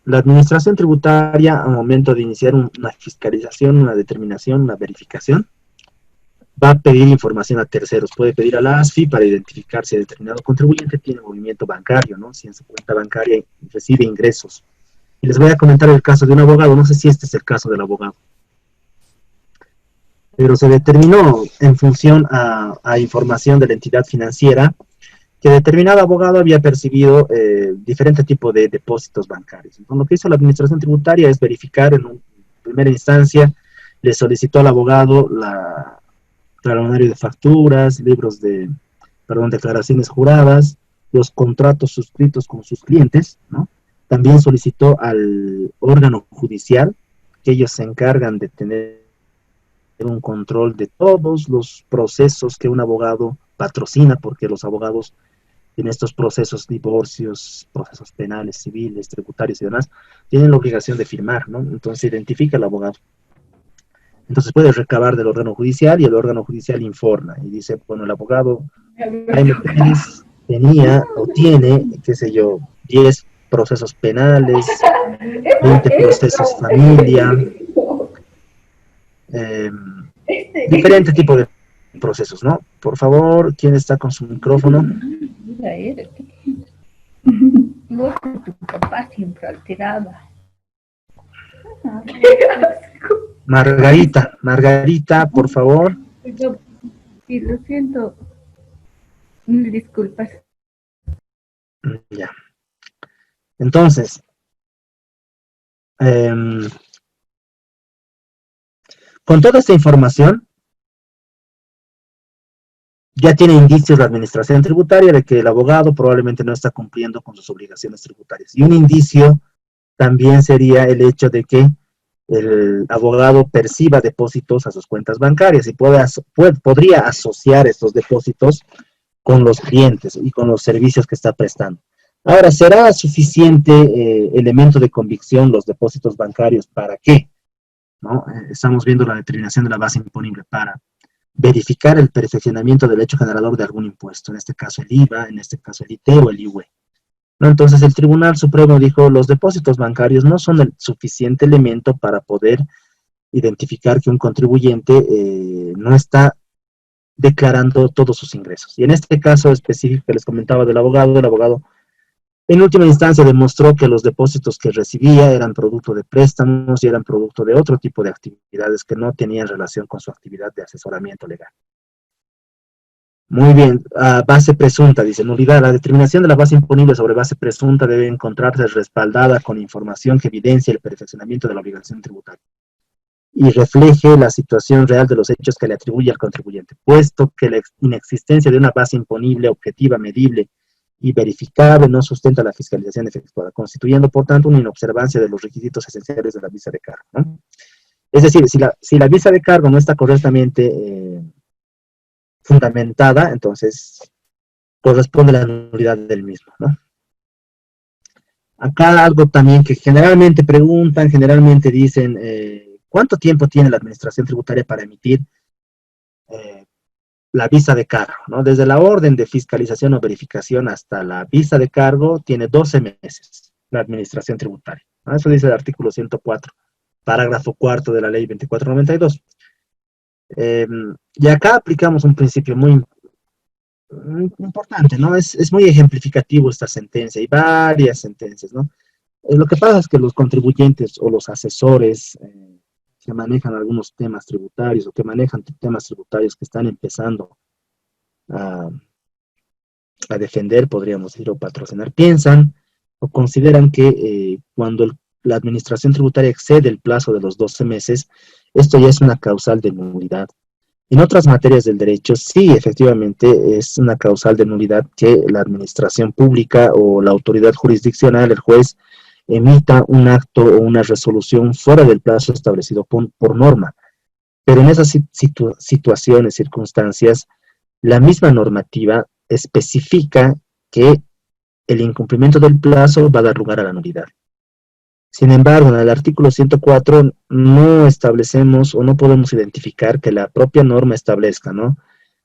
La administración tributaria, al momento de iniciar una fiscalización, una determinación, una verificación, va a pedir información a terceros. Puede pedir a la ASFI para identificar si el determinado contribuyente tiene movimiento bancario, ¿no? Si en su cuenta bancaria recibe ingresos. Y les voy a comentar el caso de un abogado, no sé si este es el caso del abogado, pero se determinó en función a información de la entidad financiera que determinado abogado había percibido diferente tipo de depósitos bancarios. Entonces, lo que hizo la administración tributaria es verificar en primera instancia, le solicitó al abogado talonario de facturas, declaraciones juradas, los contratos suscritos con sus clientes, ¿no? También solicitó al órgano judicial, que ellos se encargan de tener un control de todos los procesos que un abogado patrocina, porque los abogados en estos procesos, divorcios, procesos penales, civiles, tributarios y demás, tienen la obligación de firmar, ¿no? Entonces identifica al abogado. Entonces puede recabar del órgano judicial y el órgano judicial informa y dice, bueno, el abogado Jaime Pérez tenía o tiene, qué sé yo, 10 procesos penales, 20 procesos familia, eh, diferente tipo de procesos, ¿no? Por favor, ¿quién está con su micrófono? Luego tu papá siempre alteraba. Margarita, por favor. Sí, lo siento. Mil disculpas. Ya. Entonces, con toda esta información, ya tiene indicios la administración tributaria de que el abogado probablemente no está cumpliendo con sus obligaciones tributarias. Y un indicio también sería el hecho de que el abogado perciba depósitos a sus cuentas bancarias y podría asociar estos depósitos con los clientes y con los servicios que está prestando. Ahora, ¿será suficiente elemento de convicción los depósitos bancarios? ¿Para qué? ¿No? Estamos viendo la determinación de la base imponible para verificar el perfeccionamiento del hecho generador de algún impuesto, en este caso el IVA, en este caso el IT o el IUE. ¿No? Entonces el Tribunal Supremo dijo, los depósitos bancarios no son el suficiente elemento para poder identificar que un contribuyente no está declarando todos sus ingresos. Y en este caso específico que les comentaba del abogado, el abogado en última instancia demostró que los depósitos que recibía eran producto de préstamos y eran producto de otro tipo de actividades que no tenían relación con su actividad de asesoramiento legal. Muy bien, base presunta, dice, nulidad. La determinación de la base imponible sobre base presunta debe encontrarse respaldada con información que evidencie el perfeccionamiento de la obligación tributaria y refleje la situación real de los hechos que le atribuye al contribuyente, puesto que la inexistencia de una base imponible, objetiva, medible y verificable no sustenta la fiscalización efectuada, constituyendo, por tanto, una inobservancia de los requisitos esenciales de la visa de cargo, ¿no? Es decir, si la visa de cargo no está correctamente fundamentada, entonces corresponde la nulidad del mismo, ¿no? Acá algo también que generalmente preguntan, generalmente dicen, ¿cuánto tiempo tiene la administración tributaria para emitir la visa de cargo, ¿no? Desde la orden de fiscalización o verificación hasta la visa de cargo tiene 12 meses la administración tributaria, ¿no? Eso dice el artículo 104, parágrafo cuarto de la ley 2492. Y acá aplicamos un principio muy importante, ¿no? Es muy ejemplificativo esta sentencia y varias sentencias, ¿no? Lo que pasa es que los contribuyentes o los asesores que manejan algunos temas tributarios o que manejan temas tributarios que están empezando a, a defender, podríamos decir, o patrocinar, piensan o consideran que cuando la administración tributaria excede el plazo de los 12 meses, esto ya es una causal de nulidad. En otras materias del derecho, sí, efectivamente, es una causal de nulidad que la administración pública o la autoridad jurisdiccional, el juez, emita un acto o una resolución fuera del plazo establecido por norma. Pero en esas situaciones, circunstancias, la misma normativa especifica que el incumplimiento del plazo va a dar lugar a la nulidad. Sin embargo, en el artículo 104 no establecemos o no podemos identificar que la propia norma establezca, ¿no?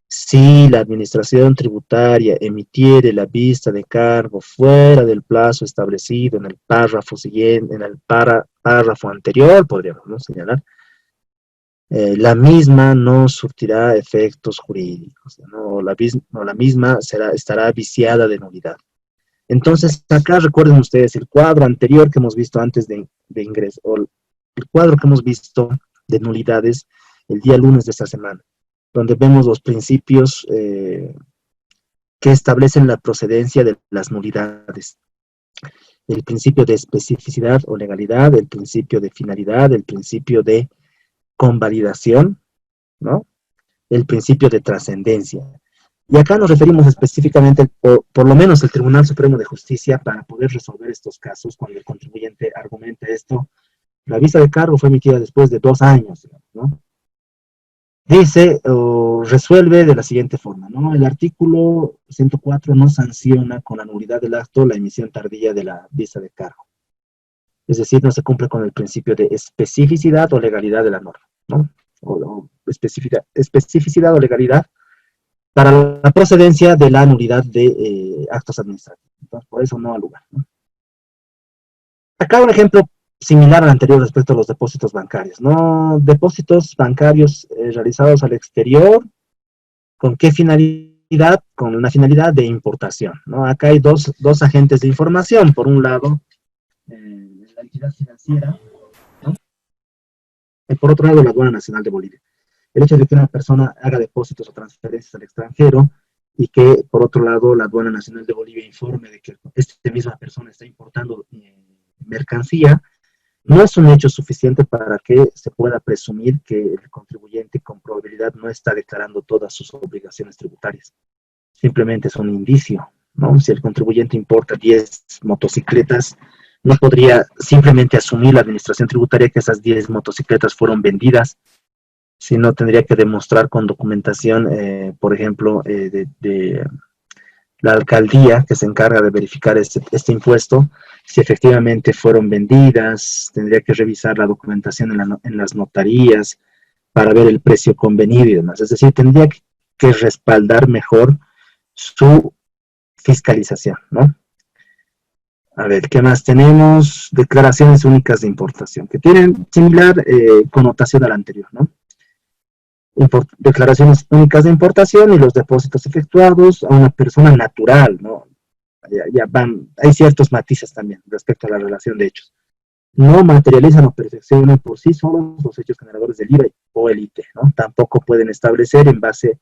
Si la administración tributaria emitiere la vista de cargo fuera del plazo establecido en el párrafo siguiente, en el párrafo anterior, podríamos, ¿no?, señalar, la misma no surtirá efectos jurídicos, ¿no? La misma estará viciada de nulidad. Entonces, acá recuerden ustedes el cuadro anterior que hemos visto antes de ingreso, o el cuadro que hemos visto de nulidades el día lunes de esta semana, donde vemos los principios que establecen la procedencia de las nulidades. El principio de especificidad o legalidad, el principio de finalidad, el principio de convalidación, ¿no? El principio de trascendencia. Y acá nos referimos específicamente, por lo menos el Tribunal Supremo de Justicia, para poder resolver estos casos, cuando el contribuyente argumente esto, la visa de cargo fue emitida después de 2 años, digamos, ¿no? Dice, o resuelve de la siguiente forma, ¿no? El artículo 104 no sanciona con la nulidad del acto la emisión tardía de la visa de cargo. Es decir, no se cumple con el principio de especificidad o legalidad de la norma, ¿no? O especificidad o legalidad para la procedencia de la nulidad de actos administrativos. Entonces, por eso no al lugar, ¿no? Acá un ejemplo similar al anterior respecto a los depósitos bancarios, ¿no? Depósitos bancarios realizados al exterior, ¿con qué finalidad? Con una finalidad de importación, ¿no? Acá hay dos agentes de información. Por un lado, la entidad financiera, ¿no? Y por otro lado, la Aduana Nacional de Bolivia. El hecho de que una persona haga depósitos o transferencias al extranjero y que, por otro lado, la Aduana Nacional de Bolivia informe de que esta misma persona está importando mercancía, no es un hecho suficiente para que se pueda presumir que el contribuyente con probabilidad no está declarando todas sus obligaciones tributarias. Simplemente es un indicio, ¿no? Si el contribuyente importa 10 motocicletas, no podría simplemente asumir la administración tributaria que esas 10 motocicletas fueron vendidas, sino tendría que demostrar con documentación, por ejemplo, de la alcaldía que se encarga de verificar este impuesto, si efectivamente fueron vendidas, tendría que revisar la documentación en las notarías para ver el precio convenido y demás. Es decir, tendría que respaldar mejor su fiscalización, ¿no? A ver, ¿qué más tenemos? Declaraciones únicas de importación, que tienen similar connotación a la anterior, ¿no? Declaraciones únicas de importación y los depósitos efectuados a una persona natural, ¿no? Hay ciertos matices también respecto a la relación de hechos. No materializan o perfeccionan por sí solos los hechos generadores del IVA o el IT, ¿no? Tampoco pueden establecer en base.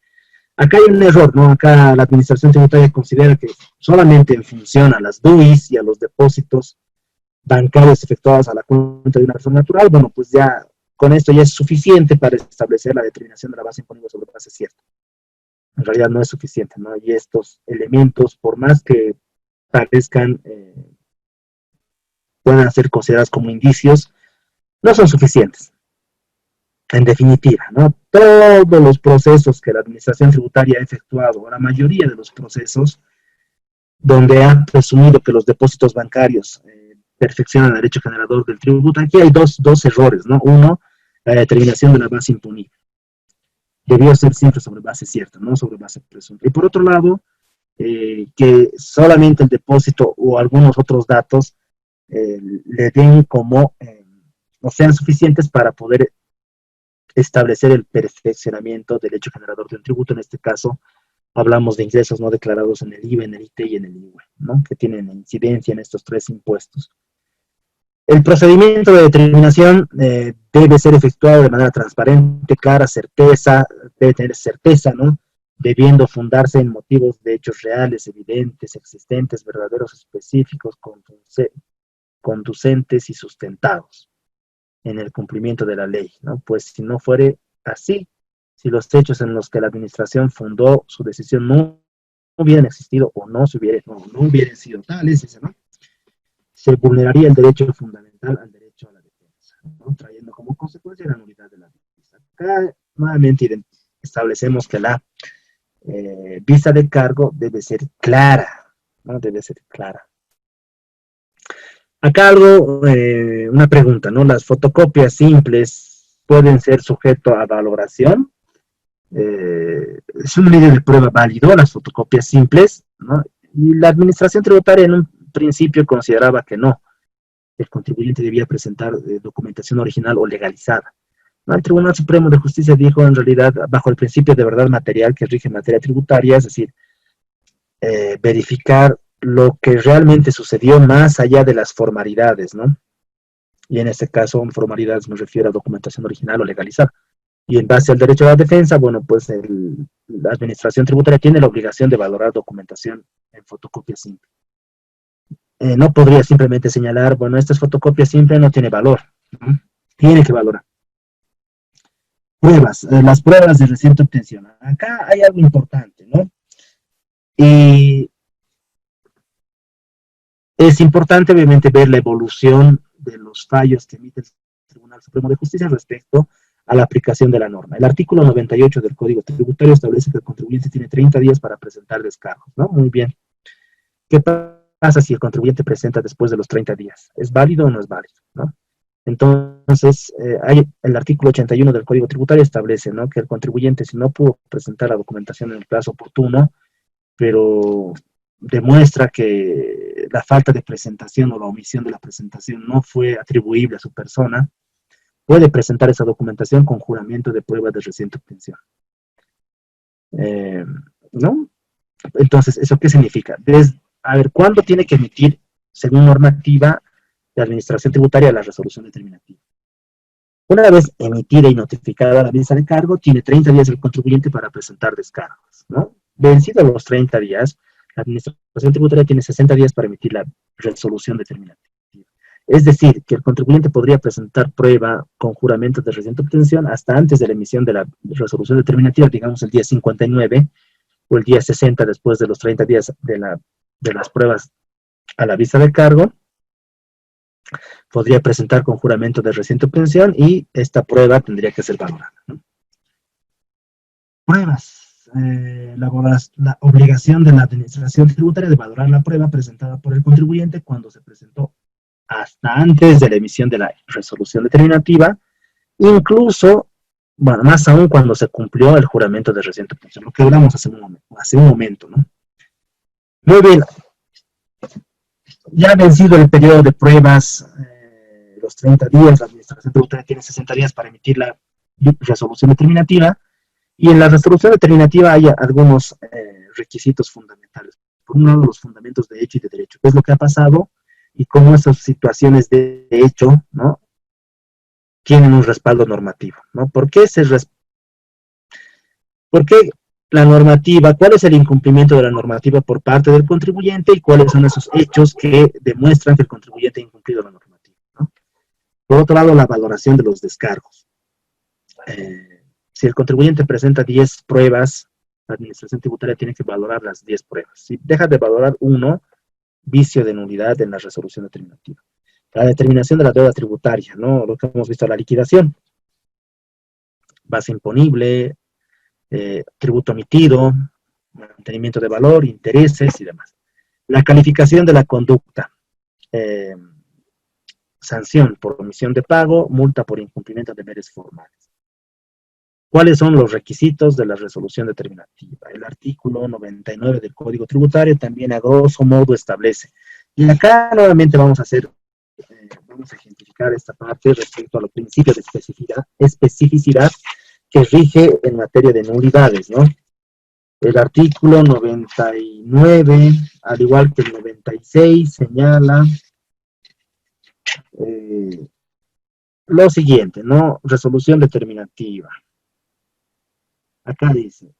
Acá hay un error, ¿no? Acá la administración tributaria considera que solamente en función a las DUIs y a los depósitos bancarios efectuados a la cuenta de una persona natural, bueno, pues ya con esto ya es suficiente para establecer la determinación de la base imponible sobre base cierta. En realidad no es suficiente, ¿no? Y estos elementos, por más que parezcan, puedan ser considerados como indicios, no son suficientes. En definitiva, ¿no? Todos los procesos que la administración tributaria ha efectuado, o la mayoría de los procesos, donde han presumido que los depósitos bancarios perfeccionan el derecho generador del tributo, aquí hay dos errores, ¿no? Uno, la determinación de la base imponible. Debió ser siempre sobre base cierta, no sobre base presunta. Y por otro lado, que solamente el depósito o algunos otros datos le den como, no sean suficientes para poder establecer el perfeccionamiento del hecho generador del tributo. En este caso, hablamos de ingresos no declarados en el IVA, en el IT y en el IVA, ¿no? Que tienen incidencia en estos tres impuestos. El procedimiento de determinación debe ser efectuado de manera transparente, clara, debe tener certeza, ¿no? Debiendo fundarse en motivos de hechos reales, evidentes, existentes, verdaderos, específicos, conducentes y sustentados en el cumplimiento de la ley, ¿no? Pues si no fuere así, si los hechos en los que la administración fundó su decisión no hubieran existido o no hubieran sido tales, ¿no? Se vulneraría el derecho fundamental al derecho a la defensa, ¿no? Trayendo como consecuencia la nulidad de la visa. Acá nuevamente establecemos que la visa de cargo debe ser clara, ¿no? Debe ser clara. Acá una pregunta, ¿no? ¿Las fotocopias simples pueden ser sujeto a valoración? Es un medio de prueba válido, las fotocopias simples, ¿no? Y la administración tributaria en un principio consideraba que no. El contribuyente debía presentar documentación original o legalizada, ¿no? El Tribunal Supremo de Justicia dijo, en realidad, bajo el principio de verdad material que rige en materia tributaria, es decir, verificar lo que realmente sucedió más allá de las formalidades, ¿no? Y en este caso, formalidades me refiero a documentación original o legalizada. Y en base al derecho a la defensa, bueno, pues la administración tributaria tiene la obligación de valorar documentación en fotocopia simple. No podría simplemente señalar, bueno, esta es fotocopia simple, no tiene valor, ¿no? Tiene que valorar. Pruebas, las pruebas de reciente obtención. Acá hay algo importante, ¿no? Y es importante, obviamente, ver la evolución de los fallos que emite el Tribunal Supremo de Justicia respecto a la aplicación de la norma. El artículo 98 del Código Tributario establece que el contribuyente tiene 30 días para presentar descargos, ¿no? Muy bien. ¿Qué pasa si el contribuyente presenta después de los 30 días? ¿Es válido o no es válido, ¿no? Entonces, el artículo 81 del Código Tributario establece, ¿no?, que el contribuyente, si no pudo presentar la documentación en el plazo oportuno, pero demuestra que la falta de presentación o la omisión de la presentación no fue atribuible a su persona, puede presentar esa documentación con juramento de prueba de reciente obtención. ¿No? Entonces, ¿eso qué significa? A ver, ¿cuándo tiene que emitir, según normativa de administración tributaria, la resolución determinativa? Una vez emitida y notificada la visa de cargo, tiene 30 días el contribuyente para presentar descargos, ¿no? Vencidos los 30 días, la administración tributaria tiene 60 días para emitir la resolución determinativa. Es decir, que el contribuyente podría presentar prueba con juramento de reciente obtención hasta antes de la emisión de la resolución determinativa, digamos el día 59 o el día 60 después de los 30 días de las pruebas a la visa de cargo. Podría presentar con juramento de reciente obtención y esta prueba tendría que ser valorada, ¿no? Pruebas. La obligación de la administración tributaria de valorar la prueba presentada por el contribuyente cuando se presentó hasta antes de la emisión de la resolución determinativa, incluso, bueno, más aún cuando se cumplió el juramento de reciente obtención, lo que hablamos hace un momento, ¿no? Muy bien. Ya vencido el periodo de pruebas, los 30 días, la administración tributaria tiene 60 días para emitir la resolución determinativa, y en la resolución determinativa hay algunos requisitos fundamentales. Por un lado, los fundamentos de hecho y de derecho, qué es lo que ha pasado y cómo esas situaciones de hecho, ¿no?, tienen un respaldo normativo, ¿no? ¿Por qué la normativa, cuál es el incumplimiento de la normativa por parte del contribuyente y cuáles son esos hechos que demuestran que el contribuyente ha incumplido la normativa, ¿no? Por otro lado, la valoración de los descargos. Si el contribuyente presenta 10 pruebas, la administración tributaria tiene que valorar las 10 pruebas. Si deja de valorar uno, vicio de nulidad en la resolución determinativa. La determinación de la deuda tributaria, ¿no?, lo que hemos visto, la liquidación, base imponible, tributo omitido, mantenimiento de valor, intereses y demás. La calificación de la conducta, sanción por omisión de pago, multa por incumplimiento de deberes formales. ¿Cuáles son los requisitos de la resolución determinativa? El artículo 99 del Código Tributario también a grosso modo establece. Y acá nuevamente vamos a ejemplificar esta parte respecto a los principios de especificidad que rige en materia de nulidades, ¿no? El artículo 99, al igual que el 96, señala lo siguiente, ¿no? Resolución determinativa. Acá dice,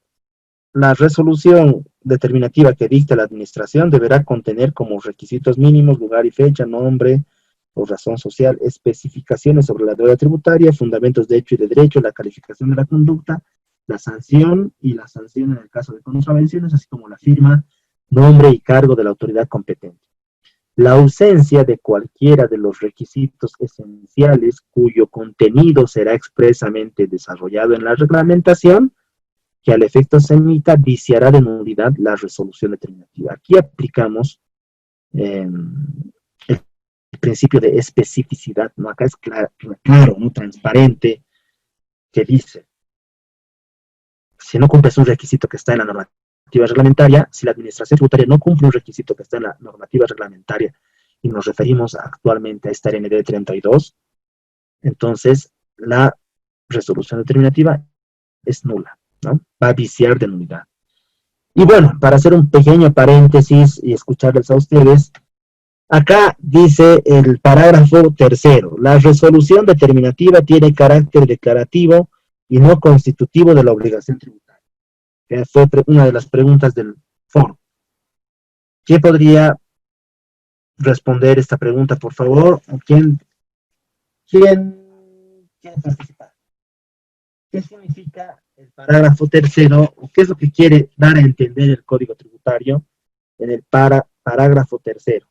la resolución determinativa que dicta la administración deberá contener como requisitos mínimos lugar y fecha, nombre o razón social, especificaciones sobre la deuda tributaria, fundamentos de hecho y de derecho, la calificación de la conducta, la sanción y la sanción en el caso de contravenciones, así como la firma, nombre y cargo de la autoridad competente. La ausencia de cualquiera de los requisitos esenciales cuyo contenido será expresamente desarrollado en la reglamentación que al efecto se emita, viciará de nulidad la resolución determinativa. Aquí aplicamos el principio de especificidad, ¿no? Acá es claro, ¿no?, transparente, que dice, si no cumples un requisito que está en la normativa reglamentaria, si la administración tributaria no cumple un requisito que está en la normativa reglamentaria, y nos referimos actualmente a esta RND 32, entonces la resolución determinativa es nula, ¿no? Va a viciar de nulidad. Y bueno, para hacer un pequeño paréntesis y escucharles a ustedes, acá dice el parágrafo tercero, la resolución determinativa tiene carácter declarativo y no constitutivo de la obligación tributaria. Fue una de las preguntas del foro. ¿Quién podría responder esta pregunta, por favor? ¿Quién quiere participar? ¿Qué significa el parágrafo tercero o qué es lo que quiere dar a entender el Código Tributario? tributario en el parágrafo tercero.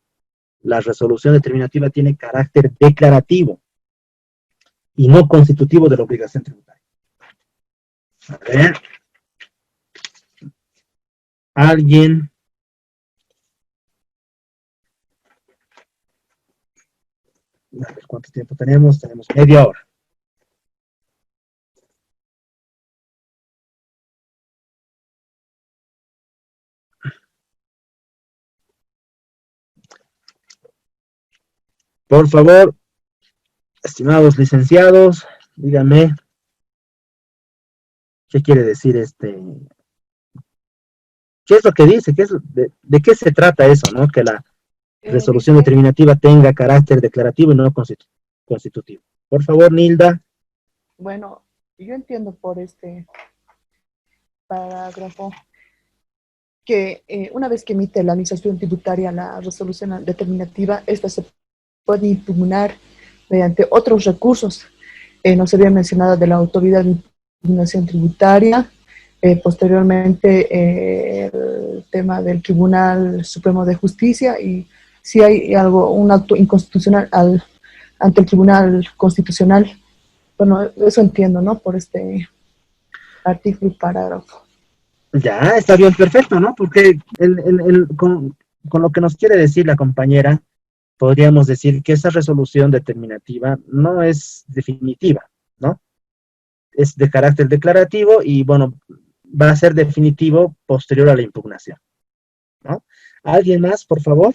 La resolución determinativa tiene carácter declarativo y no constitutivo de la obligación tributaria. A ver. ¿Alguien? A ver, ¿cuánto tiempo tenemos? Tenemos media hora. Por favor, estimados licenciados, díganme qué quiere decir qué es lo que dice, de qué se trata eso, ¿no? Que la resolución Dice, determinativa tenga carácter declarativo y no constitutivo. Por favor, Nilda. bueno, yo entiendo por este parágrafo que una vez que emite la administración tributaria la resolución determinativa, esta se puede impugnar mediante otros recursos. Nos había mencionado de la autoridad de impugnación tributaria, posteriormente el tema del Tribunal Supremo de Justicia, y si hay un acto inconstitucional ante el Tribunal Constitucional. Bueno, eso entiendo, ¿no? Por este artículo y parágrafo. Ya, está bien, perfecto, ¿no? Porque con lo que nos quiere decir la compañera, podríamos decir que esa resolución determinativa no es definitiva, ¿no? Es de carácter declarativo y, bueno, va a ser definitivo posterior a la impugnación, ¿no? ¿Alguien más, por favor?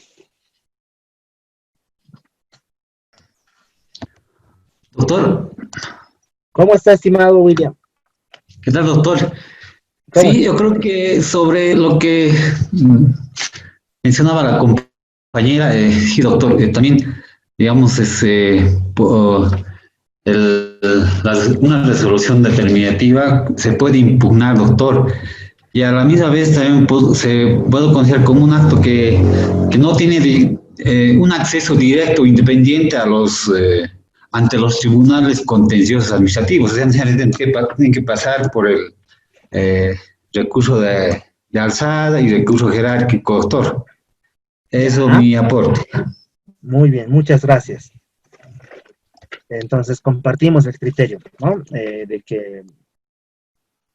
Doctor, ¿Cómo está, estimado William? ¿qué tal, doctor? ¿Cómo Sí, está? yo creo que sobre lo que mencionaba la compañera, sí, doctor, también, digamos, una resolución determinativa se puede impugnar, doctor, y a la misma vez también se puede considerar como un acto que no tiene un acceso directo o independiente ante los tribunales contenciosos administrativos, o sea, tienen que pasar por el recurso de alzada y recurso jerárquico, doctor. Eso es Ya, mi aporte. muy bien, muchas gracias. Entonces compartimos el criterio, ¿no? De que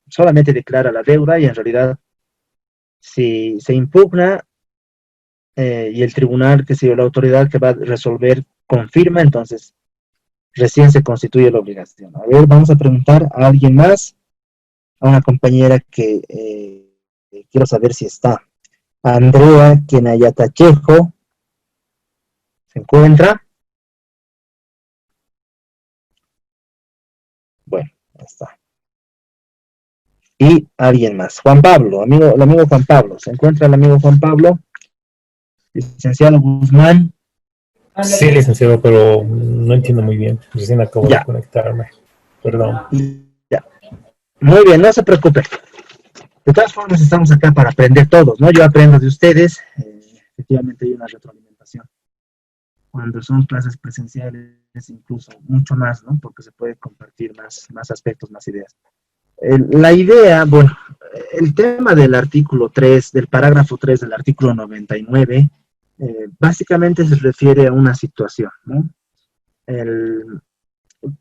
solamente declara la deuda y en realidad si se impugna y el tribunal, que sigue la autoridad que va a resolver, confirma, entonces recién se constituye la obligación. A ver, vamos a preguntar a alguien más, a una compañera que quiero saber si está. Andrea Kenayatachejo, ¿se encuentra? Bueno, ahí está. Y alguien más, Juan Pablo, el amigo Juan Pablo, ¿se encuentra el amigo Juan Pablo? Licenciado Guzmán. Sí, licenciado, pero no entiendo muy bien. Recién acabo de Ya, conectarme. Perdón. ya. Muy bien, no se preocupe. De todas formas, estamos acá para aprender todos, ¿no? Yo aprendo de ustedes. Efectivamente, hay una retroalimentación. Cuando son clases presenciales, incluso mucho más, ¿no? Porque se puede compartir más aspectos, más ideas. La idea, bueno, el tema del artículo 3, del parágrafo 3 del artículo 99, básicamente se refiere a una situación, ¿no?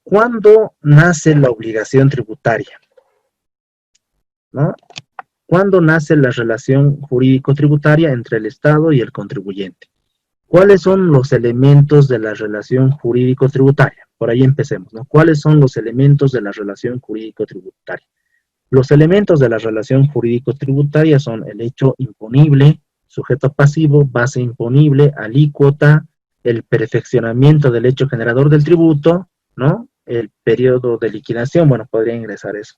¿Cuándo nace la obligación tributaria? ¿No? ¿Cuándo nace la relación jurídico-tributaria entre el Estado y el contribuyente? ¿Cuáles son los elementos de la relación jurídico-tributaria? Por ahí empecemos, ¿no? ¿Cuáles son los elementos de la relación jurídico-tributaria? Los elementos de la relación jurídico-tributaria son el hecho imponible, sujeto pasivo, base imponible, alícuota, el perfeccionamiento del hecho generador del tributo, ¿no? El periodo de liquidación, bueno, podría ingresar eso.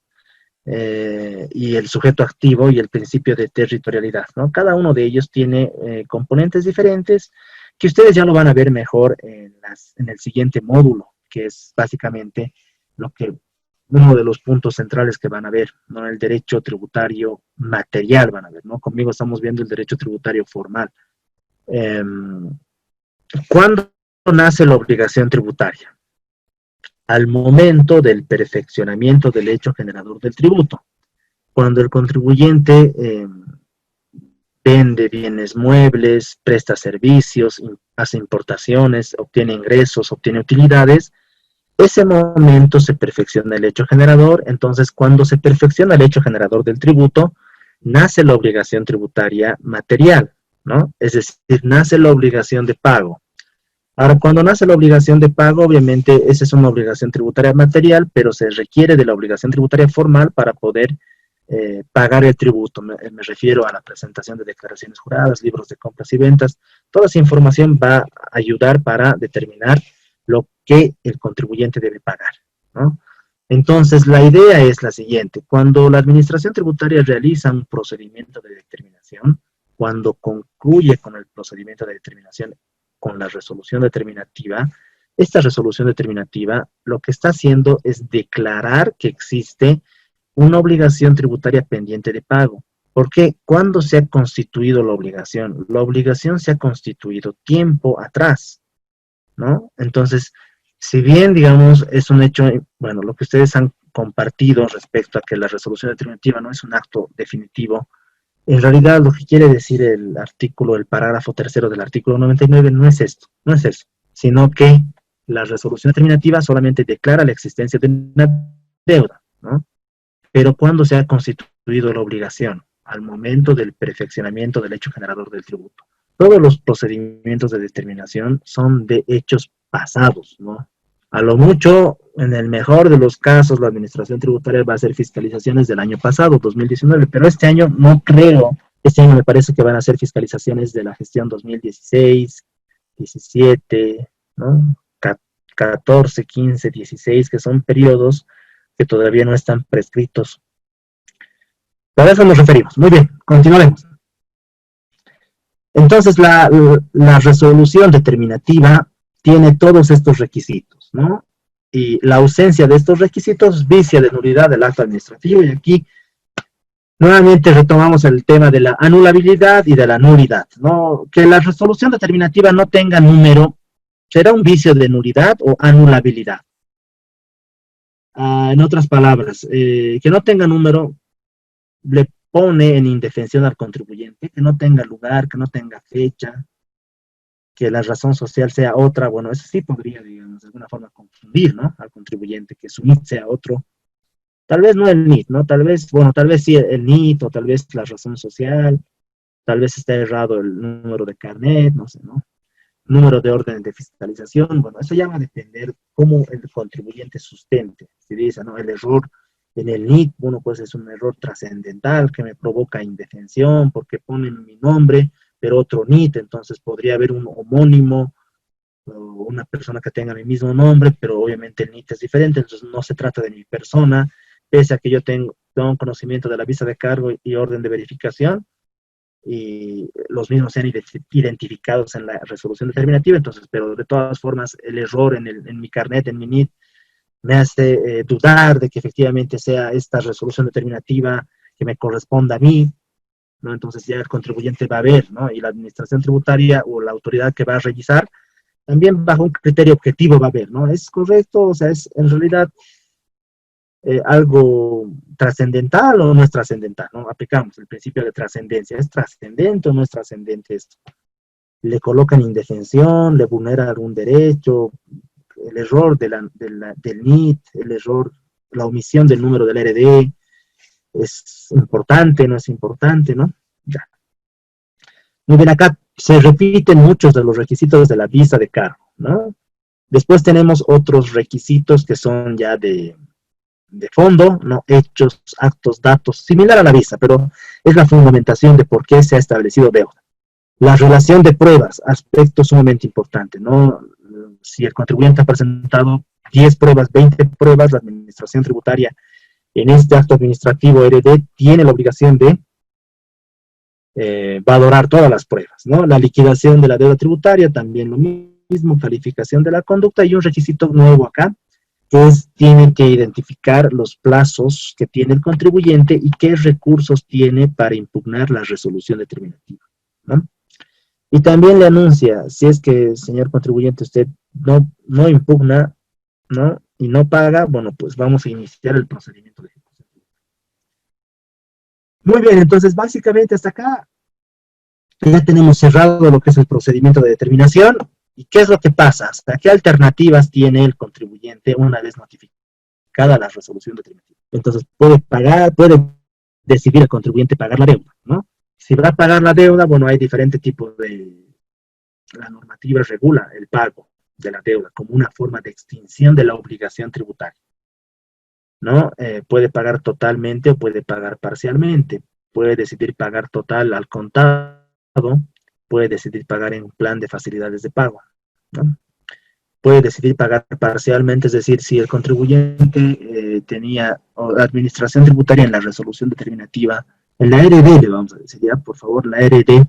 Y el sujeto activo y el principio de territorialidad, ¿no? Cada uno de ellos tiene componentes diferentes que ustedes ya lo van a ver mejor en el siguiente módulo, que es básicamente uno de los puntos centrales que van a ver, ¿no? El derecho tributario material van a ver, ¿no? Conmigo estamos viendo el derecho tributario formal. ¿Cuándo nace la obligación tributaria? Al momento del perfeccionamiento del hecho generador del tributo. Cuando el contribuyente vende bienes muebles, presta servicios, hace importaciones, obtiene ingresos, obtiene utilidades, ese momento se perfecciona el hecho generador. Entonces, cuando se perfecciona el hecho generador del tributo, nace la obligación tributaria material, ¿no? Es decir, nace la obligación de pago. Ahora, cuando nace la obligación de pago, obviamente esa es una obligación tributaria material, pero se requiere de la obligación tributaria formal para poder pagar el tributo. Me refiero a la presentación de declaraciones juradas, libros de compras y ventas. Toda esa información va a ayudar para determinar lo que el contribuyente debe pagar, ¿no? Entonces, la idea es la siguiente. Cuando la administración tributaria realiza un procedimiento de determinación, cuando concluye con el procedimiento de determinación, con la resolución determinativa, esta resolución determinativa lo que está haciendo es declarar que existe una obligación tributaria pendiente de pago. ¿Por qué? ¿Cuándo se ha constituido la obligación? La obligación se ha constituido tiempo atrás, ¿no? Entonces, si bien, digamos, es un hecho, bueno, lo que ustedes han compartido respecto a que la resolución determinativa no es un acto definitivo, en realidad lo que quiere decir el artículo, el parágrafo tercero del artículo 99 no es esto, no es eso, sino que la resolución determinativa solamente declara la existencia de una deuda, ¿no? Pero ¿cuándo se ha constituido la obligación? Al momento del perfeccionamiento del hecho generador del tributo. Todos los procedimientos de determinación son de hechos pasados, ¿no? A lo mucho, en el mejor de los casos, la administración tributaria va a hacer fiscalizaciones del año pasado, 2019, pero este año no creo. Este año me parece que van a hacer fiscalizaciones de la gestión 2016, 17, ¿no? 14, 15, 16, que son periodos que todavía no están prescritos. A eso nos referimos. Muy bien, continuaremos. Entonces, la resolución determinativa tiene todos estos requisitos, ¿no? Y la ausencia de estos requisitos vicia de nulidad del acto administrativo, y aquí nuevamente retomamos el tema de la anulabilidad y de la nulidad, ¿no? Que la resolución determinativa no tenga número será un vicio de nulidad o anulabilidad. En otras palabras, que no tenga número le pone en indefensión al contribuyente, que no tenga lugar, que no tenga fecha, que la razón social sea otra. Bueno, eso sí podría, digamos, de alguna forma confundir, ¿no?, al contribuyente, que su NIT sea otro. Tal vez no el NIT, ¿no? Tal vez, bueno, tal vez sí el NIT, o tal vez la razón social, tal vez está errado el número de carnet, no sé, ¿no? Número de orden de fiscalización. Bueno, eso ya va a depender cómo el contribuyente sustente. Si dice, ¿no?, el error en el NIT, bueno, pues es un error trascendental que me provoca indefensión porque ponen mi nombre, pero otro NIT, entonces podría haber un homónimo, o una persona que tenga mi mismo nombre, pero obviamente el NIT es diferente, entonces no se trata de mi persona, pese a que yo tengo un conocimiento de la visa de cargo y orden de verificación, y los mismos sean identificados en la resolución determinativa. Entonces, pero de todas formas, el error en mi carnet, en mi NIT, me hace dudar de que efectivamente sea esta resolución determinativa que me corresponda a mí, ¿no? Entonces ya el contribuyente va a ver, ¿no?, y la administración tributaria o la autoridad que va a revisar, también bajo un criterio objetivo va a ver, ¿no? ¿Es correcto? O sea, ¿es en realidad algo trascendental o no es trascendental, ¿no? Aplicamos el principio de trascendencia. ¿Es trascendente o no es trascendente esto? ¿Le colocan indefensión? ¿Le vulnera algún derecho? El error del NIT, el error, la omisión del número del RD, ¿es importante, no es importante, no? Ya. Muy bien, acá se repiten muchos de los requisitos de la visa de cargo, ¿no? Después tenemos otros requisitos que son ya de fondo, ¿no? Hechos, actos, datos, similar a la visa, pero es la fundamentación de por qué se ha establecido deuda. La relación de pruebas, aspecto sumamente importante, ¿no? Si el contribuyente ha presentado 10 pruebas, 20 pruebas, la administración tributaria en este acto administrativo RD tiene la obligación de valorar todas las pruebas, ¿no? La liquidación de la deuda tributaria, también lo mismo, calificación de la conducta, y un requisito nuevo acá, que es, tienen que identificar los plazos que tiene el contribuyente y qué recursos tiene para impugnar la resolución determinativa, ¿no? Y también le anuncia, si es que, señor contribuyente, usted no impugna, ¿no?, y no paga, bueno, pues vamos a iniciar el procedimiento de ejecución. Muy bien, entonces básicamente hasta acá Ya tenemos cerrado lo que es el procedimiento de determinación. ¿Y qué es lo que pasa? ¿Hasta qué alternativas tiene el contribuyente una vez notificada la resolución determinativa? Entonces, puede pagar, puede decidir el contribuyente pagar la deuda, ¿no? Si va a pagar la deuda, bueno, hay diferentes tipos de... La normativa regula el pago de la deuda como una forma de extinción de la obligación tributaria, ¿no? Puede pagar totalmente o puede pagar parcialmente. Puede decidir pagar total al contado, puede decidir pagar en plan de facilidades de pago, ¿no? Puede decidir pagar parcialmente, es decir, si el contribuyente tenía o la administración tributaria en la resolución determinativa, en la RD le vamos a decir, ya, por favor, la RD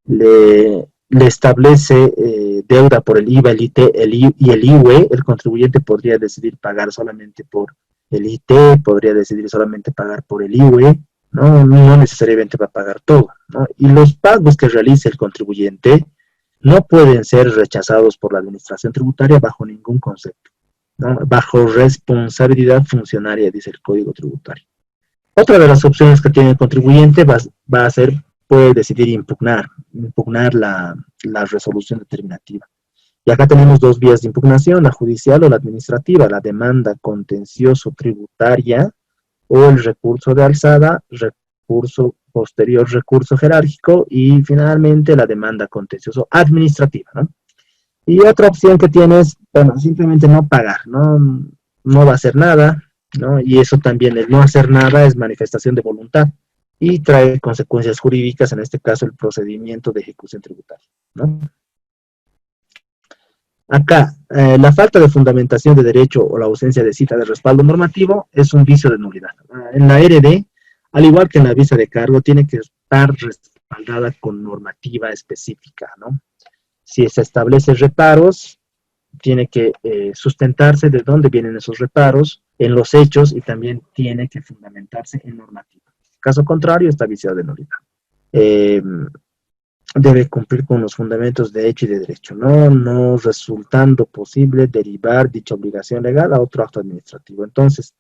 le establece deuda por el IVA, el IT y el IUE, el contribuyente podría decidir pagar solamente por el IT, podría decidir solamente pagar por el IUE, no necesariamente va a pagar todo, ¿no? Y los pagos que realice el contribuyente no pueden ser rechazados por la administración tributaria bajo ningún concepto, ¿no? Bajo responsabilidad funcionaria, dice el Código Tributario. Otra de las opciones que tiene el contribuyente va a ser, puede decidir impugnar la resolución determinativa. Y acá tenemos dos vías de impugnación, la judicial o la administrativa, la demanda contencioso tributaria o el recurso de alzada, recurso posterior, recurso jerárquico y finalmente la demanda contencioso administrativa, ¿no? Y otra opción que tienes, bueno, simplemente no pagar, no va a hacer nada, ¿no? Y eso también, el no hacer nada es manifestación de voluntad y trae consecuencias jurídicas, en este caso el procedimiento de ejecución tributaria, ¿no? Acá, la falta de fundamentación de derecho o la ausencia de cita de respaldo normativo es un vicio de nulidad. En la RD, al igual que en la visa de cargo, tiene que estar respaldada con normativa específica, ¿no? Si se establecen reparos, tiene que sustentarse de dónde vienen esos reparos, en los hechos y también tiene que fundamentarse en normativa. Caso contrario, está viciado de nulidad. Debe cumplir con los fundamentos de hecho y de derecho, no resultando posible derivar dicha obligación legal a otro acto administrativo. Entonces,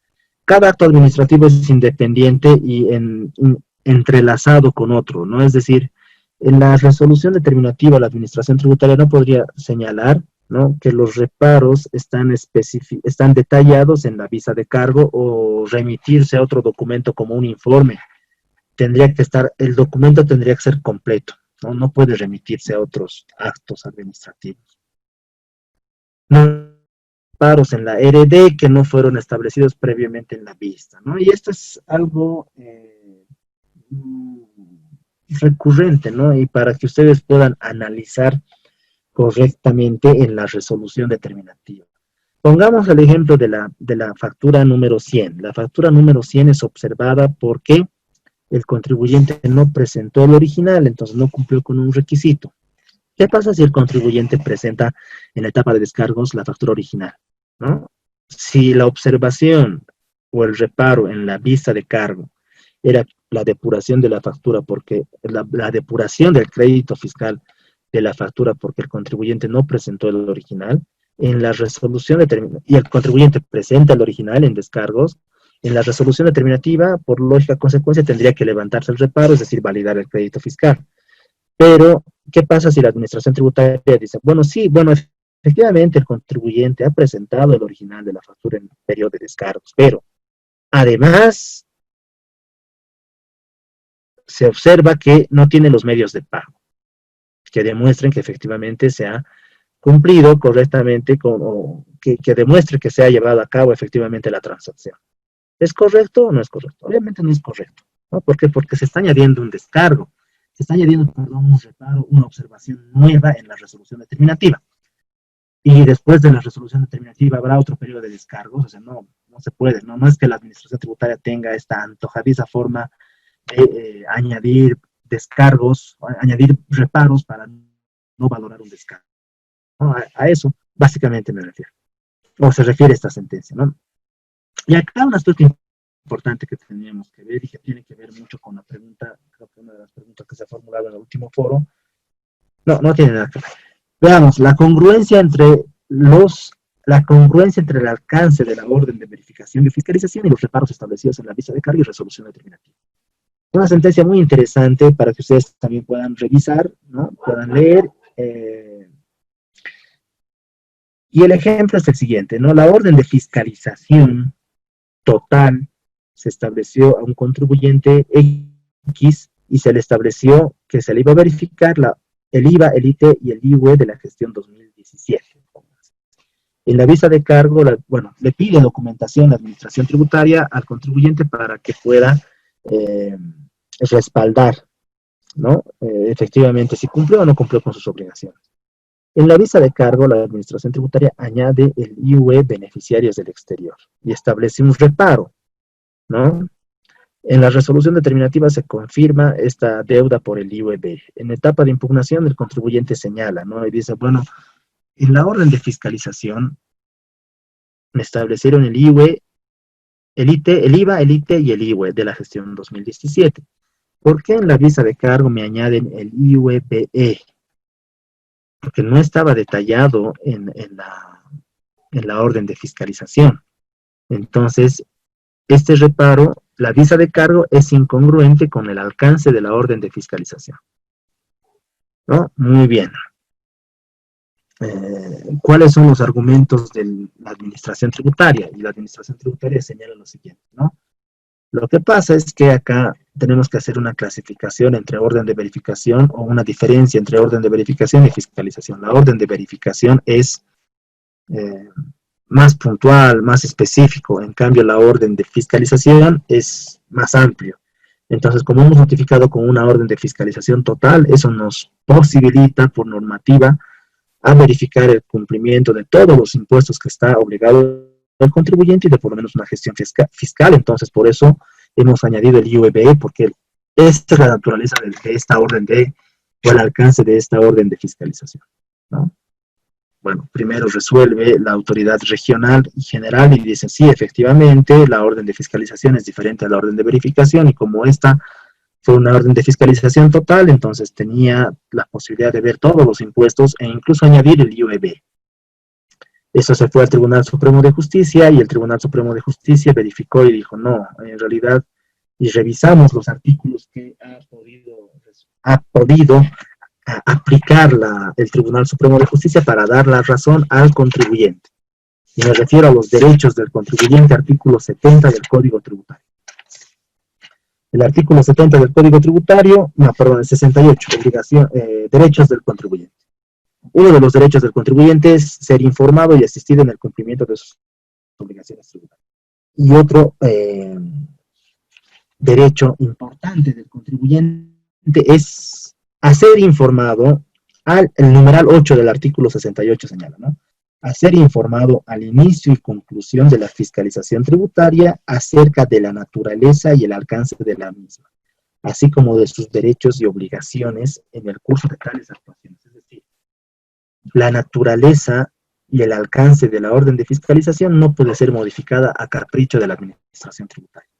cada acto administrativo es independiente y entrelazado con otro, ¿no? Es decir, en la resolución determinativa la administración tributaria no podría señalar, ¿no?, que los reparos están detallados en la visa de cargo o remitirse a otro documento como un informe. El documento tendría que ser completo. No puede remitirse a otros actos administrativos. No paros en la RD que no fueron establecidos previamente en la vista, ¿no? Y esto es algo recurrente, ¿no? Y para que ustedes puedan analizar correctamente en la resolución determinativa. Pongamos el ejemplo de la factura número 100. La factura número 100 es observada porque el contribuyente no presentó el original, entonces no cumplió con un requisito. ¿Qué pasa si el contribuyente presenta en la etapa de descargos la factura original, ¿no? Si la observación o el reparo en la vista de cargo era la depuración de la factura, porque la depuración del crédito fiscal de la factura porque el contribuyente no presentó el original, en la resolución determinativa, y el contribuyente presenta el original en descargos, en la resolución determinativa, por lógica consecuencia, tendría que levantarse el reparo, es decir, validar el crédito fiscal. Pero, ¿qué pasa si la administración tributaria dice, efectivamente el contribuyente ha presentado el original de la factura en el periodo de descargos, pero además se observa que no tiene los medios de pago que demuestren que efectivamente se ha cumplido correctamente o que demuestre que se ha llevado a cabo efectivamente la transacción? ¿Es correcto o no es correcto? Obviamente no es correcto, ¿no? ¿Por qué? Porque se está añadiendo un descargo, se está añadiendo, un reparo, una observación nueva en la resolución determinativa. Y después de la resolución determinativa habrá otro periodo de descargos, o sea, no se puede, no es que la administración tributaria tenga esta antojadiza forma de añadir descargos, añadir reparos para no valorar un descargo, ¿no? A eso básicamente me refiero, o se refiere esta sentencia, ¿no? Y acá un aspecto importante que teníamos que ver y que tiene que ver mucho con la pregunta, creo que una de las preguntas que se ha formulado en el último foro, no tiene nada que ver. Veamos, la congruencia entre el alcance de la orden de verificación y fiscalización y los reparos establecidos en la vista de cargo y resolución determinativa. Una sentencia muy interesante para que ustedes también puedan revisar, ¿no? Puedan leer. Y el ejemplo es el siguiente, ¿no? La orden de fiscalización total se estableció a un contribuyente X y se le estableció que se le iba a verificar el IVA, el IT y el IUE de la gestión 2017. En la visa de cargo, le pide documentación la administración tributaria al contribuyente para que pueda respaldar, ¿no? Efectivamente, si cumplió o no cumplió con sus obligaciones. En la visa de cargo, la administración tributaria añade el IUE beneficiarios del exterior y establece un reparo, ¿no? En la resolución determinativa se confirma esta deuda por el IUEB. En etapa de impugnación, el contribuyente señala, ¿no? Y dice, bueno, en la orden de fiscalización me establecieron el IUE, el IT, el IVA, el IT y el IUE de la gestión 2017. ¿Por qué en la visa de cargo me añaden el IUEBE? Porque no estaba detallado en la orden de fiscalización. Entonces, este reparo, la visa de cargo es incongruente con el alcance de la orden de fiscalización, ¿no? Muy bien. ¿Cuáles son los argumentos de la administración tributaria? Y la administración tributaria señala lo siguiente, ¿no? Lo que pasa es que acá tenemos que hacer una clasificación entre orden de verificación o una diferencia entre orden de verificación y fiscalización. La orden de verificación es más puntual, más específico. En cambio, la orden de fiscalización es más amplio. Entonces, como hemos notificado con una orden de fiscalización total, eso nos posibilita, por normativa, a verificar el cumplimiento de todos los impuestos que está obligado el contribuyente y de por lo menos una gestión fiscal. Entonces, por eso hemos añadido el IUEBE, porque esta es la naturaleza de esta orden o el alcance de esta orden de fiscalización, ¿no? Bueno, primero resuelve la autoridad regional y general y dice, sí, efectivamente, la orden de fiscalización es diferente a la orden de verificación y como esta fue una orden de fiscalización total, entonces tenía la posibilidad de ver todos los impuestos e incluso añadir el IUEB. Eso se fue al Tribunal Supremo de Justicia y el Tribunal Supremo de Justicia verificó y dijo, no, en realidad, y revisamos los artículos que ha podido aplicar el Tribunal Supremo de Justicia para dar la razón al contribuyente. Y me refiero a los derechos del contribuyente, artículo 70 del Código Tributario. El artículo 70 del Código Tributario, el 68, derechos del contribuyente. Uno de los derechos del contribuyente es ser informado y asistido en el cumplimiento de sus obligaciones tributarias. Y otro derecho importante del contribuyente es a ser informado, el numeral 8 del artículo 68 señala, ¿no? A ser informado al inicio y conclusión de la fiscalización tributaria acerca de la naturaleza y el alcance de la misma, así como de sus derechos y obligaciones en el curso de tales actuaciones. Es decir, la naturaleza y el alcance de la orden de fiscalización no puede ser modificada a capricho de la administración tributaria.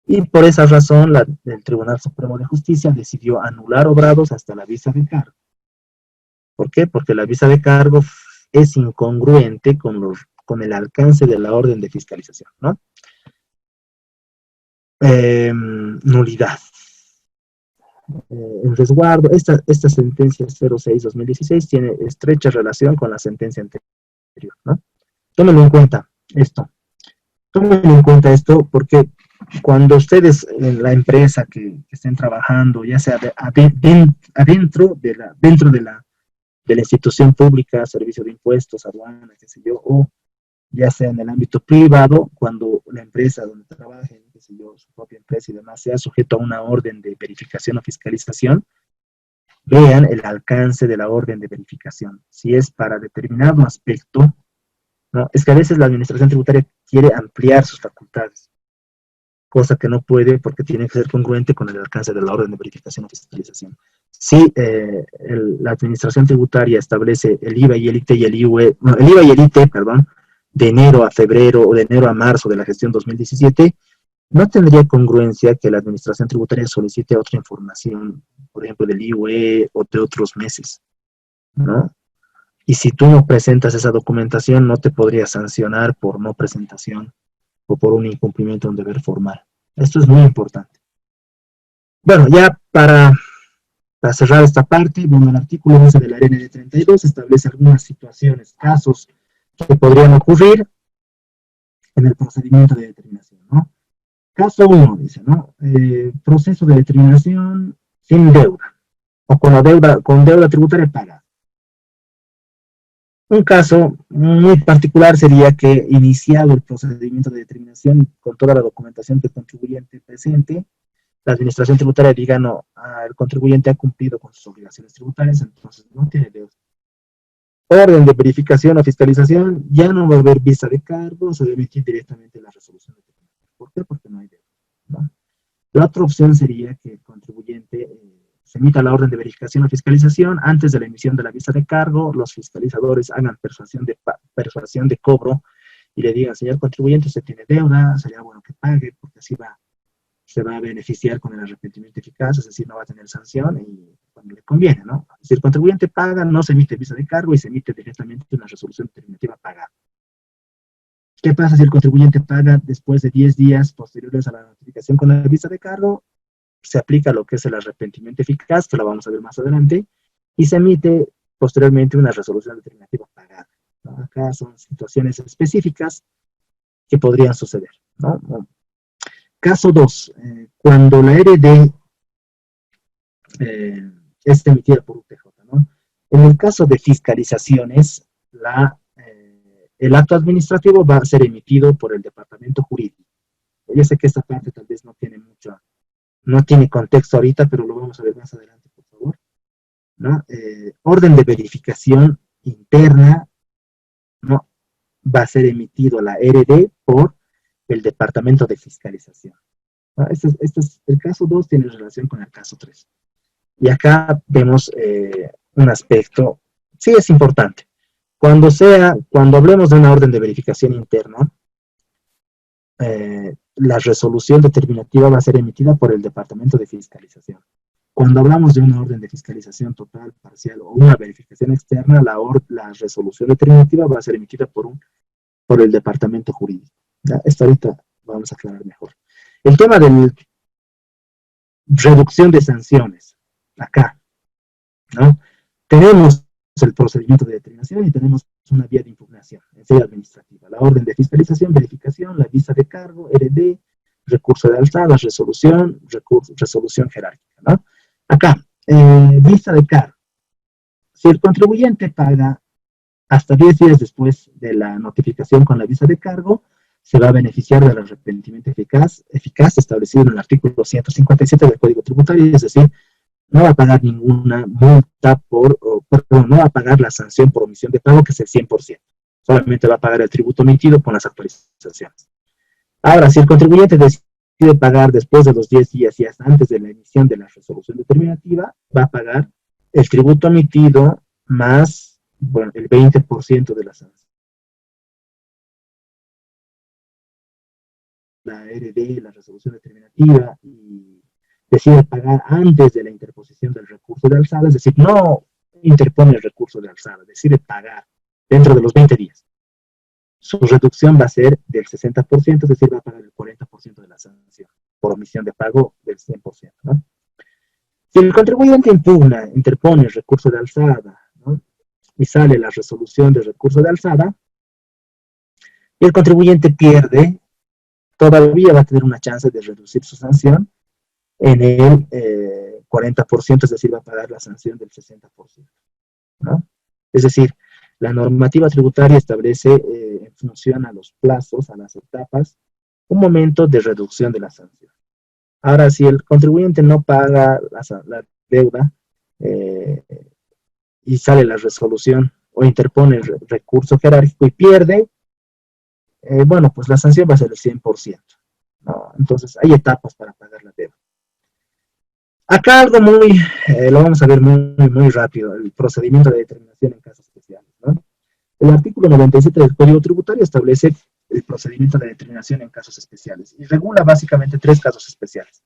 Y por esa razón, el Tribunal Supremo de Justicia decidió anular obrados hasta la visa de cargo. ¿Por qué? Porque la visa de cargo es incongruente con el alcance de la orden de fiscalización, ¿no? Nulidad. El resguardo, esta sentencia 06-2016 tiene estrecha relación con la sentencia anterior, ¿no? Tómenlo en cuenta esto. Tómenlo en cuenta esto porque cuando ustedes en la empresa que estén trabajando, ya sea dentro de la institución pública, servicio de impuestos, aduana, qué sé yo, o ya sea en el ámbito privado, cuando la empresa donde trabajen, qué sé yo, su propia empresa y demás, sea sujeto a una orden de verificación o fiscalización, vean el alcance de la orden de verificación. Si es para determinado aspecto, ¿no? Es que a veces la administración tributaria quiere ampliar sus facultades, cosa que no puede porque tiene que ser congruente con el alcance de la orden de verificación o fiscalización. Si la administración tributaria establece el IVA y el IT y el IUE, no, el IVA y el IT, perdón, de enero a febrero o de enero a marzo de la gestión 2017, no tendría congruencia que la administración tributaria solicite otra información, por ejemplo, del IUE o de otros meses, ¿no? Y si tú no presentas esa documentación, no te podría sancionar por no presentación o por un incumplimiento de un deber formal. Esto es muy importante. Bueno, ya para cerrar esta parte, bueno, el artículo 11 de la RND 32 establece algunas situaciones, casos que podrían ocurrir en el procedimiento de determinación, ¿no? Caso 1, dice, ¿no? Proceso de determinación sin deuda, o con deuda tributaria pagada. Un caso muy particular sería que, iniciado el procedimiento de determinación con toda la documentación que el contribuyente presente, la administración tributaria diga, no, el contribuyente ha cumplido con sus obligaciones tributarias, entonces no tiene deuda. Orden de verificación o fiscalización, ya no va a haber vista de cargo, se debe emitir directamente la resolución determinativa. ¿Por qué? Porque no hay deuda, ¿no? La otra opción sería que el contribuyente se emita la orden de verificación o fiscalización antes de la emisión de la vista de cargo, los fiscalizadores hagan persuasión de cobro y le digan, señor contribuyente, usted tiene deuda, sería bueno que pague, porque así se va a beneficiar con el arrepentimiento eficaz, es decir, no va a tener sanción y cuando le conviene, ¿no? Si el contribuyente paga, no se emite vista de cargo y se emite directamente una resolución determinativa pagada. ¿Qué pasa si el contribuyente paga después de 10 días posteriores a la notificación con la vista de cargo? Se aplica lo que es el arrepentimiento eficaz, que lo vamos a ver más adelante, y se emite posteriormente una resolución determinativa pagada, ¿no? Acá son situaciones específicas que podrían suceder, ¿no? Caso 2, cuando la RD es emitida por UTJ, ¿no? En el caso de fiscalizaciones, el acto administrativo va a ser emitido por el departamento jurídico. Yo sé que esta parte tal vez no tiene contexto ahorita, pero lo vamos a ver más adelante, por favor, ¿no? Orden de verificación interna, ¿no? Va a ser emitido la RD por el departamento de fiscalización, ¿no? El caso 2 tiene relación con el caso 3. Y acá vemos un aspecto, sí es importante. Cuando hablemos de una orden de verificación interna, la resolución determinativa va a ser emitida por el departamento de fiscalización. Cuando hablamos de una orden de fiscalización total, parcial o una verificación externa, la resolución determinativa va a ser emitida por el departamento jurídico. ¿Ya? Esto ahorita vamos a aclarar mejor. El tema de reducción de sanciones, acá, ¿no? Tenemos el procedimiento de determinación y tenemos una vía de impugnación, en sede administrativa. La orden de fiscalización, verificación, la vista de cargo, RD, recurso de alzada, resolución jerárquica, ¿no? Acá, vista de cargo. Si el contribuyente paga hasta 10 días después de la notificación con la vista de cargo, se va a beneficiar del arrepentimiento eficaz establecido en el artículo 157 del Código Tributario, es decir, no va a pagar ninguna multa no va a pagar la sanción por omisión de pago, que es el 100%. Solamente va a pagar el tributo emitido con las actualizaciones. Ahora, si el contribuyente decide pagar después de los 10 días y hasta antes de la emisión de la resolución determinativa, va a pagar el tributo emitido más, bueno, el 20% de la sanción. La RD, la resolución determinativa, y decide pagar antes de la interposición del recurso de alzada, es decir, no interpone el recurso de alzada, decide pagar dentro de los 20 días. Su reducción va a ser del 60%, es decir, va a pagar el 40% de la sanción por omisión de pago del 100%, ¿no? Si el contribuyente interpone el recurso de alzada, ¿no? Y sale la resolución del recurso de alzada, y el contribuyente pierde, todavía va a tener una chance de reducir su sanción en el 40%, es decir, va a pagar la sanción del 60%, ¿no? Es decir, la normativa tributaria establece en función a los plazos, a las etapas, un momento de reducción de la sanción. Ahora, si el contribuyente no paga la deuda y sale la resolución o interpone el recurso jerárquico y pierde, bueno, pues la sanción va a ser el 100%, ¿no? Entonces, hay etapas para pagar la deuda. Acá algo lo vamos a ver muy rápido, el procedimiento de determinación en casos especiales, ¿no? El artículo 97 del Código Tributario establece el procedimiento de determinación en casos especiales y regula básicamente 3 casos especiales.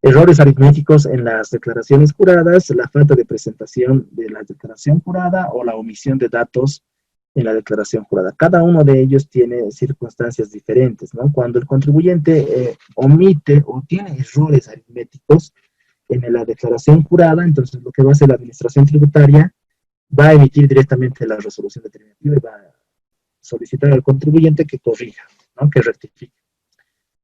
Errores aritméticos en las declaraciones juradas, la falta de presentación de la declaración jurada o la omisión de datos en la declaración jurada. Cada uno de ellos tiene circunstancias diferentes, ¿no? Cuando el contribuyente omite o tiene errores aritméticos, en la declaración jurada, entonces lo que va a hacer la administración tributaria va a emitir directamente la resolución determinativa y va a solicitar al contribuyente que corrija, ¿no? Que rectifique.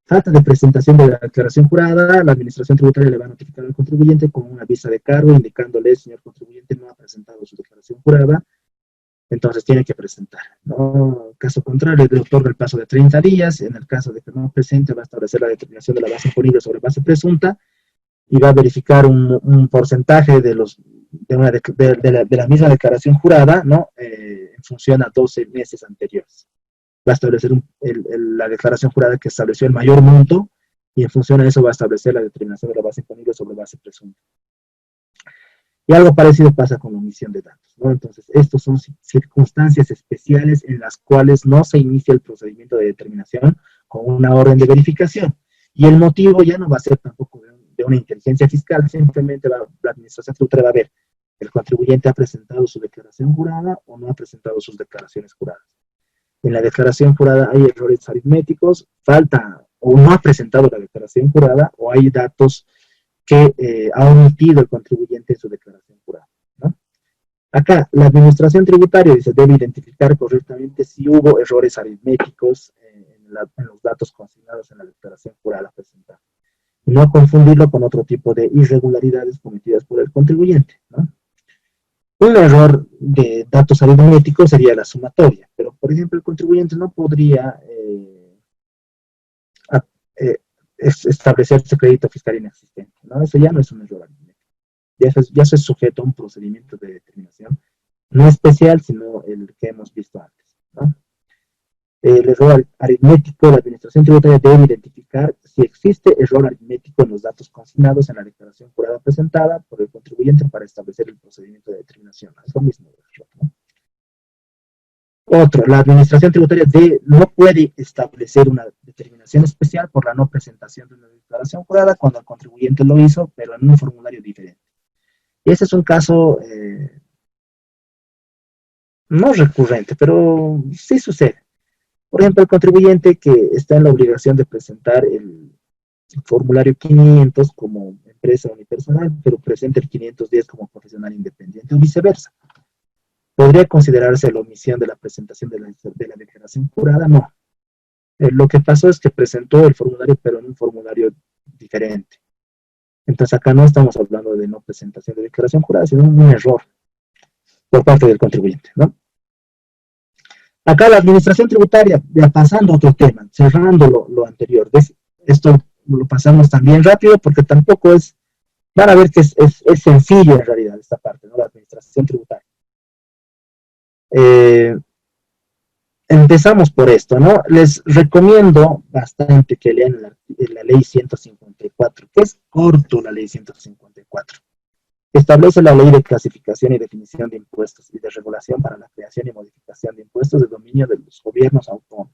Falta de presentación de la declaración jurada, la administración tributaria le va a notificar al contribuyente con una vista de cargo indicándole, señor contribuyente, no ha presentado su declaración jurada, entonces tiene que presentar, ¿no? Caso contrario, le otorga el plazo de 30 días, en el caso de que no presente, va a establecer la determinación de la base imponible sobre base presunta y va a verificar un porcentaje de la misma declaración jurada, ¿no? En función a 12 meses anteriores. Va a establecer la declaración jurada que estableció el mayor monto y en función a eso va a establecer la determinación de la base imponible sobre base presunta. Y algo parecido pasa con la omisión de datos, ¿no? Entonces, estas son circunstancias especiales en las cuales no se inicia el procedimiento de determinación con una orden de verificación. Y el motivo ya no va a ser tampoco de una inteligencia fiscal, simplemente la administración tributaria va a ver, ¿el contribuyente ha presentado su declaración jurada o no ha presentado sus declaraciones juradas? En la declaración jurada hay errores aritméticos, falta o no ha presentado la declaración jurada o hay datos que ha omitido el contribuyente en su declaración jurada, ¿no? Acá, la administración tributaria dice, debe identificar correctamente si hubo errores aritméticos en los datos consignados en la declaración jurada presentada. Y no confundirlo con otro tipo de irregularidades cometidas por el contribuyente, ¿no? Un error de datos aritméticos sería la sumatoria, pero por ejemplo el contribuyente no podría establecerse crédito fiscal inexistente, ¿no? Eso ya no es un error aritmético, ya eso es sujeto a un procedimiento de determinación, no especial, sino el que hemos visto antes, ¿no? El error aritmético, la administración tributaria debe identificar si existe error aritmético en los datos consignados en la declaración jurada presentada por el contribuyente para establecer el procedimiento de determinación. Es lo mismo, ¿no? Otro, la administración tributaria no puede establecer una determinación especial por la no presentación de una declaración jurada cuando el contribuyente lo hizo, pero en un formulario diferente. Ese es un caso no recurrente, pero sí sucede. Por ejemplo, el contribuyente que está en la obligación de presentar el formulario 500 como empresa unipersonal, pero presenta el 510 como profesional independiente o viceversa. ¿Podría considerarse la omisión de la presentación de la declaración jurada? No. Lo que pasó es que presentó el formulario, pero en un formulario diferente. Entonces acá no estamos hablando de no presentación de declaración jurada, sino un error por parte del contribuyente, ¿no? Acá la administración tributaria, ya pasando a otro tema, cerrando lo anterior, esto lo pasamos también rápido porque tampoco van a ver que es sencillo en realidad esta parte, ¿no? La administración tributaria. Empezamos por esto, ¿no? Les recomiendo bastante que lean la ley 154, que es corto la ley 154. Establece la ley de clasificación y definición de impuestos y de regulación para la creación y modificación de impuestos de dominio de los gobiernos autónomos.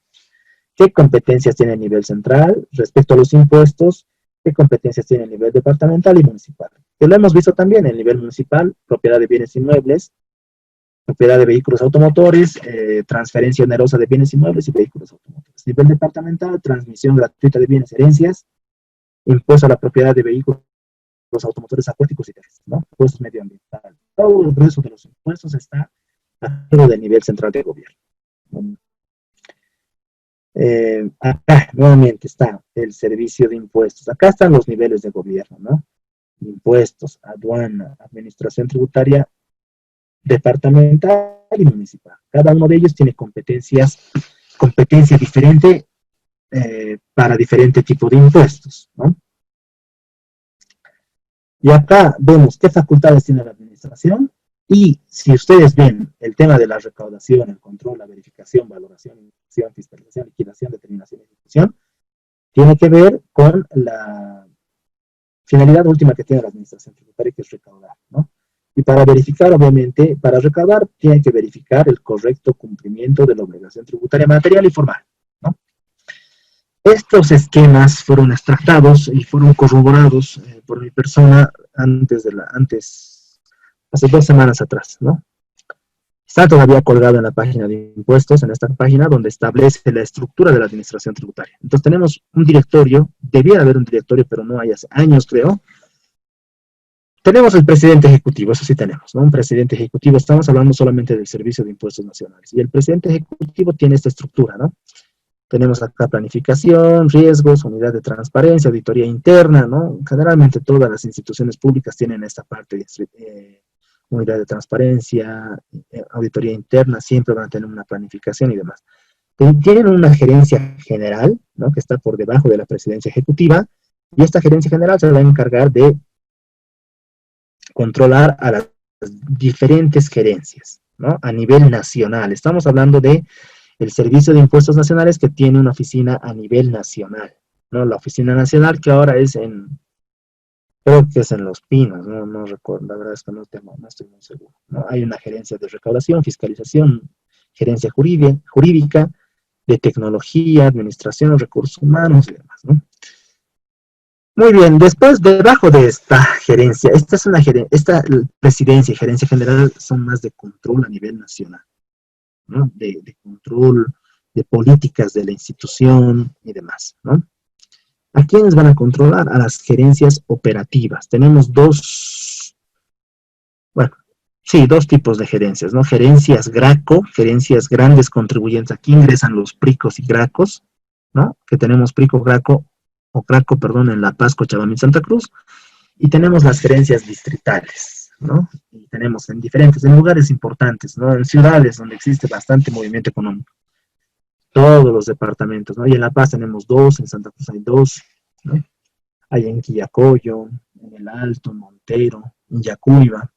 ¿Qué competencias tiene a nivel central respecto a los impuestos? ¿Qué competencias tiene a nivel departamental y municipal? Que lo hemos visto también en el nivel municipal, propiedad de bienes inmuebles, propiedad de vehículos automotores, transferencia onerosa de bienes inmuebles y vehículos automotores. Nivel departamental, transmisión gratuita de bienes, herencias, impuesto a la propiedad de vehículos los automotores acuáticos y terrestres, ¿no? Impuestos medioambientales. Todo el resto de los impuestos está a cargo del nivel central de gobierno. Acá nuevamente está el servicio de impuestos. Acá están los niveles de gobierno, ¿no? Impuestos, aduana, administración tributaria departamental y municipal. Cada uno de ellos tiene competencia diferente para diferente tipo de impuestos, ¿no? Y acá vemos qué facultades tiene la administración y si ustedes ven el tema de la recaudación, el control, la verificación, valoración, inspección, fiscalización, liquidación, determinación y ejecución, tiene que ver con la finalidad última que tiene la administración tributaria, que es recaudar, ¿no? Y para verificar, obviamente, para recaudar, tiene que verificar el correcto cumplimiento de la obligación tributaria material y formal, ¿no? Estos esquemas fueron extractados y fueron corroborados por mi persona hace 2 semanas atrás, ¿no? Está todavía colgado en la página de impuestos, en esta página donde establece la estructura de la administración tributaria. Entonces tenemos un directorio, debiera haber un directorio, pero no hay hace años, creo, Tenemos el presidente ejecutivo, eso sí tenemos, ¿no? Un presidente ejecutivo, estamos hablando solamente del Servicio de Impuestos Nacionales. Y el presidente ejecutivo tiene esta estructura, ¿no? Tenemos acá planificación, riesgos, unidad de transparencia, auditoría interna, ¿no? Generalmente todas las instituciones públicas tienen esta parte de unidad de transparencia, auditoría interna, siempre van a tener una planificación y demás. Tienen una gerencia general, ¿no? Que está por debajo de la presidencia ejecutiva, y esta gerencia general se va a encargar de controlar a las diferentes gerencias, ¿no? A nivel nacional. Estamos hablando de el Servicio de Impuestos Nacionales, que tiene una oficina a nivel nacional, ¿no? La oficina nacional que ahora es creo que es en Los Pinos, no recuerdo, la verdad es que no estoy muy seguro, ¿no? Hay una gerencia de recaudación, fiscalización, gerencia jurídica, de tecnología, administración, recursos humanos y demás, ¿no? Muy bien, después, debajo de esta gerencia, esta presidencia y gerencia general son más de control a nivel nacional, ¿no? De control de políticas de la institución y demás, ¿no? ¿A quiénes van a controlar? A las gerencias operativas. Tenemos dos tipos de gerencias, ¿no? Gerencias GRACO, gerencias grandes contribuyentes. Aquí ingresan los PRICOS y GRACOS, ¿no? Que tenemos PRICO, GRACO, o GRACO, perdón, en La Paz, Cochabamba y Santa Cruz. Y tenemos las gerencias distritales, ¿no? Y tenemos en lugares importantes, ¿no? En ciudades donde existe bastante movimiento económico. Todos los departamentos, ¿no? Y en La Paz tenemos dos, en Santa Cruz hay dos, ¿no? Hay en Quillacollo, en El Alto, en Montero, en Yacuiba.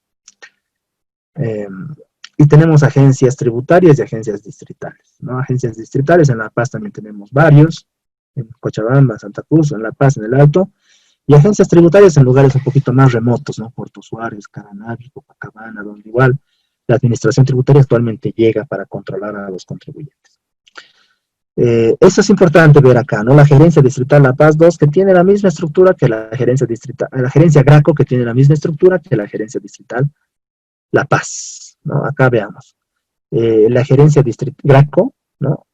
Y tenemos agencias tributarias y agencias distritales, ¿no? Agencias distritales, en La Paz también tenemos varios, en Cochabamba, Santa Cruz, en La Paz, en El Alto, y agencias tributarias en lugares un poquito más remotos, ¿no? Puerto Suárez, Caranavi, Copacabana, donde igual la administración tributaria actualmente llega para controlar a los contribuyentes. Eso es importante ver acá, ¿no? La gerencia distrital La Paz 2, que tiene la misma estructura que la gerencia distrital, la gerencia GRACO, que tiene la misma estructura que la gerencia distrital La Paz, ¿no? Acá veamos. La gerencia GRACO, ¿no?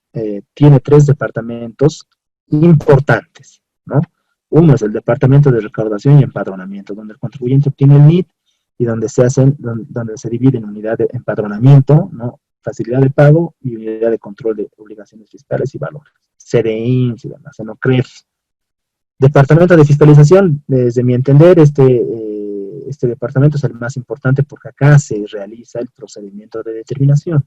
Tiene 3 departamentos importantes, ¿no? Uno es el departamento de recaudación y empadronamiento, donde el contribuyente obtiene el NIT y donde se divide en unidad de empadronamiento, ¿no? Facilidad de pago y unidad de control de obligaciones fiscales y valores. CDI, CENOCREF. Departamento de fiscalización, desde mi entender, este departamento es el más importante porque acá se realiza el procedimiento de determinación.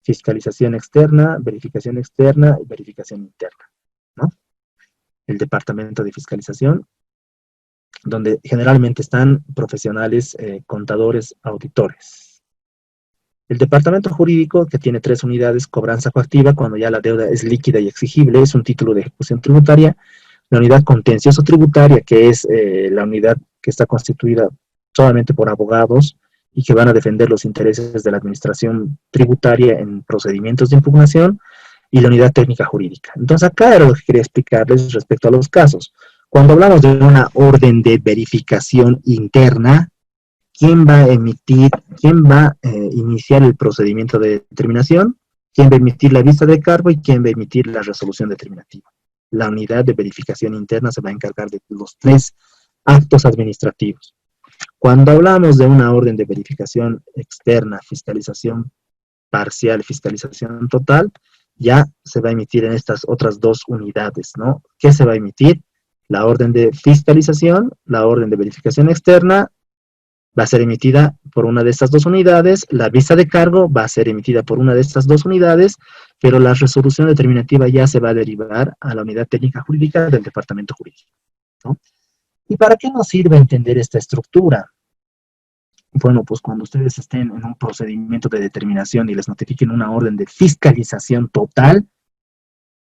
Fiscalización externa, verificación externa y verificación interna, ¿no? El departamento de fiscalización, donde generalmente están profesionales, contadores, auditores. El departamento jurídico, que tiene 3 unidades: cobranza coactiva, cuando ya la deuda es líquida y exigible, es un título de ejecución tributaria; la unidad contencioso tributaria, que es la unidad que está constituida solamente por abogados y que van a defender los intereses de la administración tributaria en procedimientos de impugnación; y la unidad técnica jurídica. Entonces acá era lo que quería explicarles respecto a los casos. Cuando hablamos de una orden de verificación interna, ¿quién va a iniciar el procedimiento de determinación? ¿Quién va a emitir la vista de cargo? ¿Y quién va a emitir la resolución determinativa? La unidad de verificación interna se va a encargar de los 3 actos administrativos. Cuando hablamos de una orden de verificación externa, fiscalización parcial, fiscalización total, ya se va a emitir en estas otras 2 unidades, ¿no? ¿Qué se va a emitir? La orden de fiscalización, la orden de verificación externa, va a ser emitida por una de estas 2 unidades; la vista de cargo va a ser emitida por una de estas 2 unidades, pero la resolución determinativa ya se va a derivar a la unidad técnica jurídica del departamento jurídico, ¿no? ¿Y para qué nos sirve entender esta estructura? Bueno, pues cuando ustedes estén en un procedimiento de determinación y les notifiquen una orden de fiscalización total,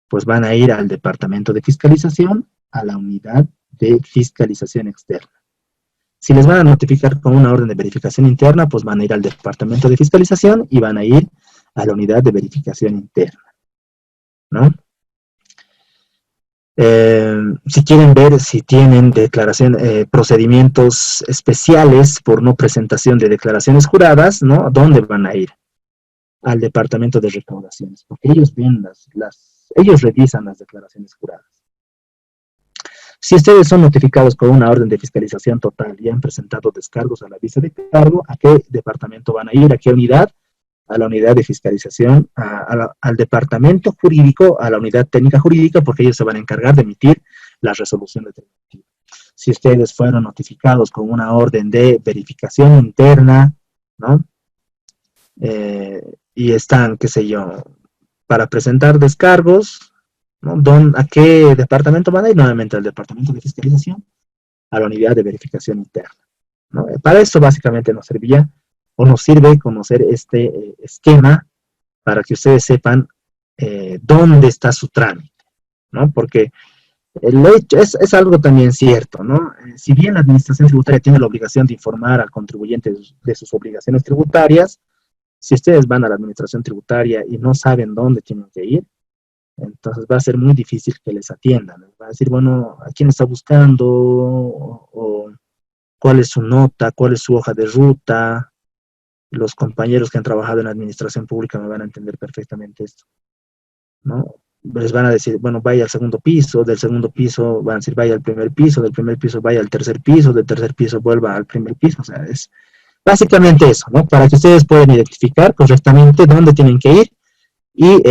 pues van a ir al departamento de fiscalización, a la unidad de fiscalización externa. Si les van a notificar con una orden de verificación interna, pues van a ir al departamento de fiscalización y van a ir a la unidad de verificación interna, ¿no? Si quieren ver si tienen procedimientos especiales por no presentación de declaraciones juradas, ¿no? ¿Dónde van a ir? Al departamento de recaudaciones, porque ellos ven ellos revisan las declaraciones juradas. Si ustedes son notificados con una orden de fiscalización total y han presentado descargos a la visa de cargo, ¿a qué departamento van a ir? ¿A qué unidad? A la unidad de fiscalización, al departamento jurídico, a la unidad técnica jurídica, porque ellos se van a encargar de emitir la resolución determinativa. Si ustedes fueron notificados con una orden de verificación interna, ¿no? Y están, qué sé yo, para presentar descargos, ¿no? ¿A qué departamento van a ir? Nuevamente al departamento de fiscalización, a la unidad de verificación interna, ¿no? Para eso básicamente nos servía o nos sirve conocer este esquema para que ustedes sepan dónde está su trámite, ¿no? Porque el hecho es algo también cierto, ¿no? Si bien la administración tributaria tiene la obligación de informar al contribuyente de sus obligaciones tributarias, si ustedes van a la administración tributaria y no saben dónde tienen que ir, entonces va a ser muy difícil que les atiendan. Va a decir, bueno, ¿a quién está buscando? O ¿cuál es su nota? ¿Cuál es su hoja de ruta? Los compañeros que han trabajado en la administración pública me van a entender perfectamente esto, ¿no? Les van a decir, bueno, vaya al segundo piso, del segundo piso van a decir, vaya al primer piso, del primer piso vaya al tercer piso, del tercer piso vuelva al primer piso. O sea, es básicamente eso, ¿no? Para que ustedes puedan identificar correctamente dónde tienen que ir y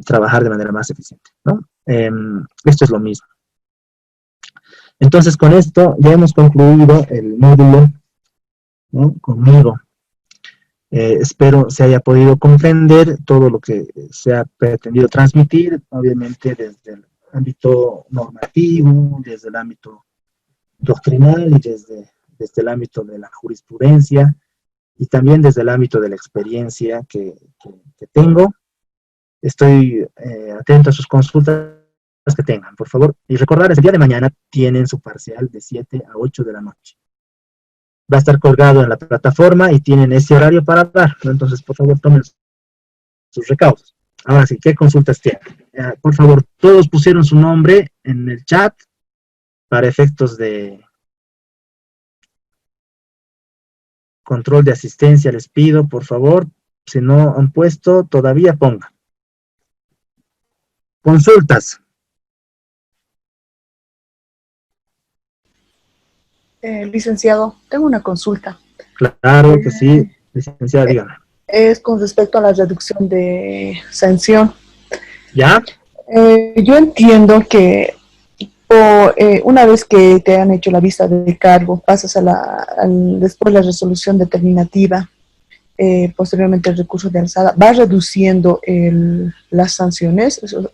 trabajar de manera más eficiente, ¿no? Esto es lo mismo. Entonces, con esto ya hemos concluido el módulo, ¿no? Conmigo. Espero se haya podido comprender todo lo que se ha pretendido transmitir, obviamente desde el ámbito normativo, desde el ámbito doctrinal y desde el ámbito de la jurisprudencia y también desde el ámbito de la experiencia que tengo. Estoy atento a sus consultas que tengan, por favor. Y recordarles, el día de mañana tienen su parcial de 7 a 8 de la noche. Va a estar colgado en la plataforma y tienen ese horario para dar, ¿no? Entonces, por favor, tomen sus recaudos. Ahora sí, ¿qué consultas tienen? Por favor, todos pusieron su nombre en el chat para efectos de control de asistencia. Les pido, por favor, si no han puesto, todavía pongan. Consultas. Licenciado, tengo una consulta. Claro que sí, licenciada, dígame. Es con respecto a la reducción de sanción. ¿Ya? Yo entiendo que una vez que te han hecho la vista de cargo, pasas después la resolución determinativa, posteriormente el recurso de alzada, va reduciendo las sanciones eso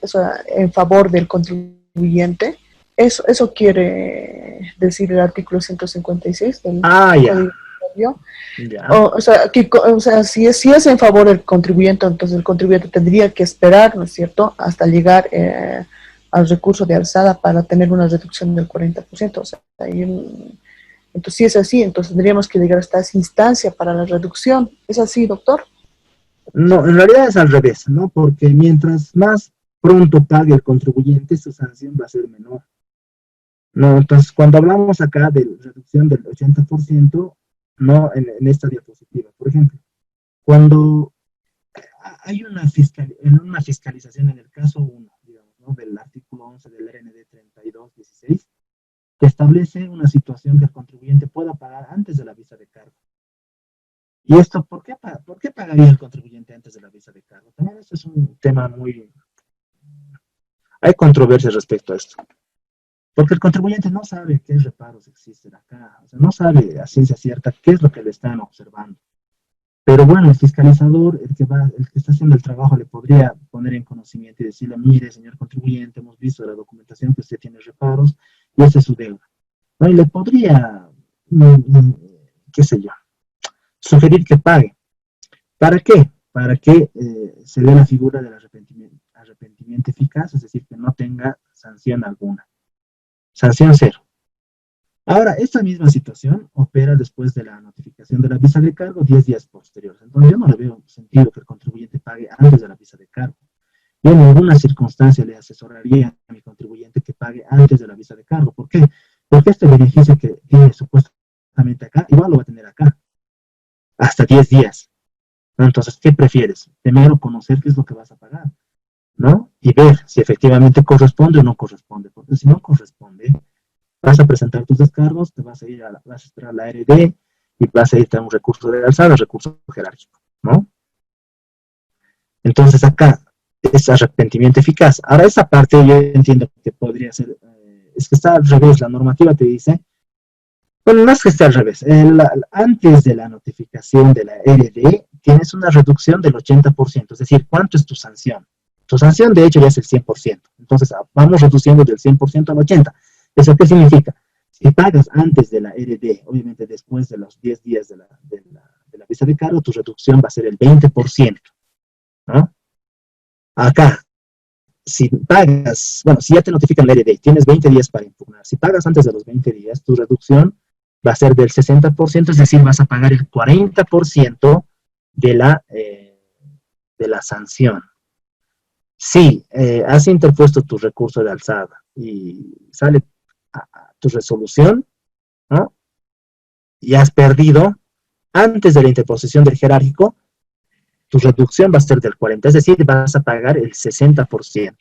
en favor del contribuyente. Eso quiere decir el artículo 156 del Código Tributario. O sea, si es en favor del contribuyente, entonces el contribuyente tendría que esperar, ¿no es cierto?, hasta llegar al recurso de alzada para tener una reducción del 40%. O sea, entonces, si es así, entonces tendríamos que llegar hasta esa instancia para la reducción. ¿Es así, doctor? No, en realidad es al revés, ¿no? Porque mientras más pronto pague el contribuyente, su sanción va a ser menor. No, entonces, cuando hablamos acá de reducción del 80%, no en esta diapositiva, por ejemplo, cuando hay una fiscalización en el caso 1, digamos, ¿no?, del artículo 11 del RND 3216, que establece una situación que el contribuyente pueda pagar antes de la visa de cargo. ¿Y esto por qué pagaría el contribuyente antes de la visa de cargo? También esto es un tema muy... Hay controversia respecto a esto. Porque el contribuyente no sabe qué reparos existen acá, o sea, no sabe a ciencia cierta qué es lo que le están observando. Pero bueno, el fiscalizador, el que está haciendo el trabajo, le podría poner en conocimiento y decirle, mire, señor contribuyente, hemos visto la documentación que usted tiene reparos y esa es su deuda, ¿no? Y le podría, qué sé yo, sugerir que pague. ¿Para qué? Para que se dé la figura del arrepentimiento eficaz, es decir, que no tenga sanción alguna. Sanción cero. Ahora, esta misma situación opera después de la notificación de la visa de cargo 10 días posteriores. Entonces, yo no le veo sentido que el contribuyente pague antes de la visa de cargo. Yo en ninguna circunstancia le asesoraría a mi contribuyente que pague antes de la visa de cargo. ¿Por qué? Porque este beneficio que tiene supuestamente acá, igual lo va a tener acá. Hasta 10 días. Entonces, ¿qué prefieres? Primero conocer qué es lo que vas a pagar, ¿no? Y ver si efectivamente corresponde o no corresponde. Porque si no corresponde, vas a presentar tus descargos, te vas a ir vas a esperar la ARD y vas a ir a un recurso de alzada, recurso jerárquico, ¿no? Entonces acá es arrepentimiento eficaz. Ahora esa parte yo entiendo que podría ser, es que está al revés, la normativa te dice, bueno, no es que esté al revés, antes de la notificación de la RD tienes una reducción del 80%, es decir, ¿cuánto es tu sanción? Tu sanción de hecho ya es el 100%, entonces vamos reduciendo del 100% al 80%. ¿Eso qué significa? Si pagas antes de la RD, obviamente después de los 10 días de la visa de cargo, tu reducción va a ser el 20%, ¿no? Acá, si pagas, bueno, si ya te notifican la RD, tienes 20 días para impugnar. Si pagas antes de los 20 días, tu reducción va a ser del 60%, es decir, vas a pagar el 40% de la sanción. Si has interpuesto tu recurso de alzada y sale tu resolución, ¿no? Y has perdido antes de la interposición del jerárquico, tu reducción va a ser del 40%, es decir, vas a pagar el 60%,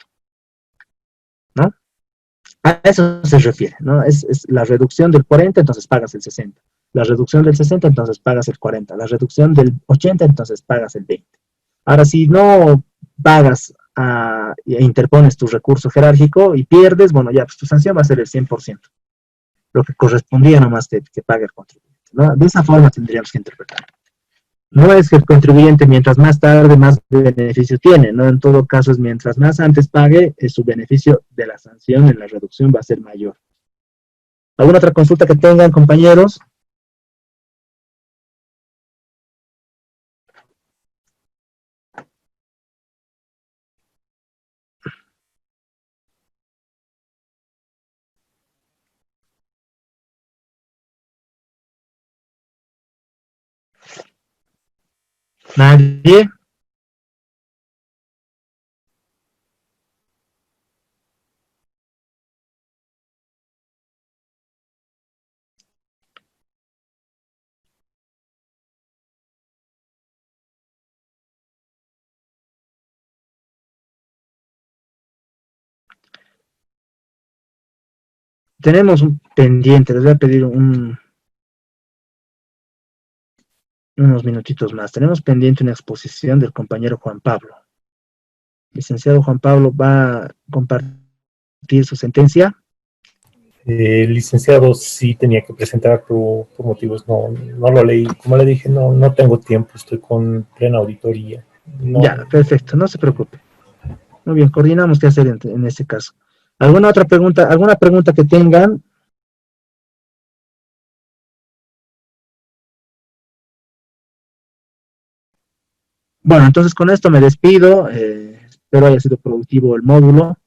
¿no? A eso se refiere, ¿no? Es la reducción del 40%, entonces pagas el 60%. La reducción del 60%, entonces pagas el 40%. La reducción del 80%, entonces pagas el 20%. Ahora, si no pagas e interpones tu recurso jerárquico y pierdes, bueno, ya, pues tu sanción va a ser el 100%. Lo que correspondía nomás que pague el contribuyente, ¿no? De esa forma tendríamos que interpretar. No es que el contribuyente mientras más tarde más beneficio tiene, ¿no? En todo caso es mientras más antes pague, su beneficio de la sanción en la reducción va a ser mayor. ¿Alguna otra consulta que tengan, compañeros? ¿Nadie? Tenemos un pendiente, les voy a pedir unos minutitos más. Tenemos pendiente una exposición del compañero Juan Pablo. Licenciado Juan Pablo va a compartir su sentencia. Licenciado, sí tenía que presentar por motivos, no lo leí. Como le dije, no tengo tiempo, estoy con plena auditoría. No. Ya, perfecto, no se preocupe. Muy bien, coordinamos qué hacer en este caso. ¿Alguna otra pregunta? ¿Alguna pregunta que tengan? Bueno, entonces con esto me despido. Espero haya sido productivo el módulo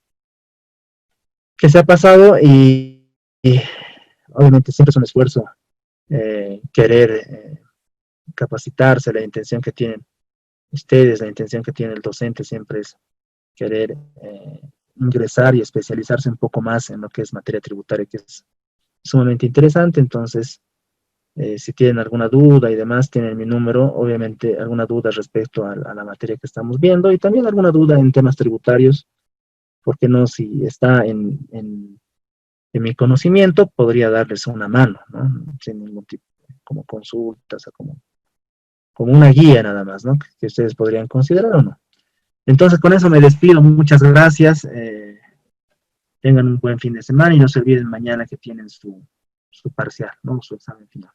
que se ha pasado y obviamente siempre es un esfuerzo querer capacitarse. La intención que tienen ustedes, la intención que tiene el docente siempre es querer ingresar y especializarse un poco más en lo que es materia tributaria, que es sumamente interesante. Entonces, si tienen alguna duda y demás, tienen mi número, obviamente alguna duda respecto a la materia que estamos viendo y también alguna duda en temas tributarios, porque no, si está en mi conocimiento, podría darles una mano, ¿no? Sin ningún tipo, como consultas o como una guía nada más, ¿no? Que ustedes podrían considerar o no. Entonces, con eso me despido. Muchas gracias. Tengan un buen fin de semana y no se olviden mañana que tienen su parcial, ¿no? Su examen final.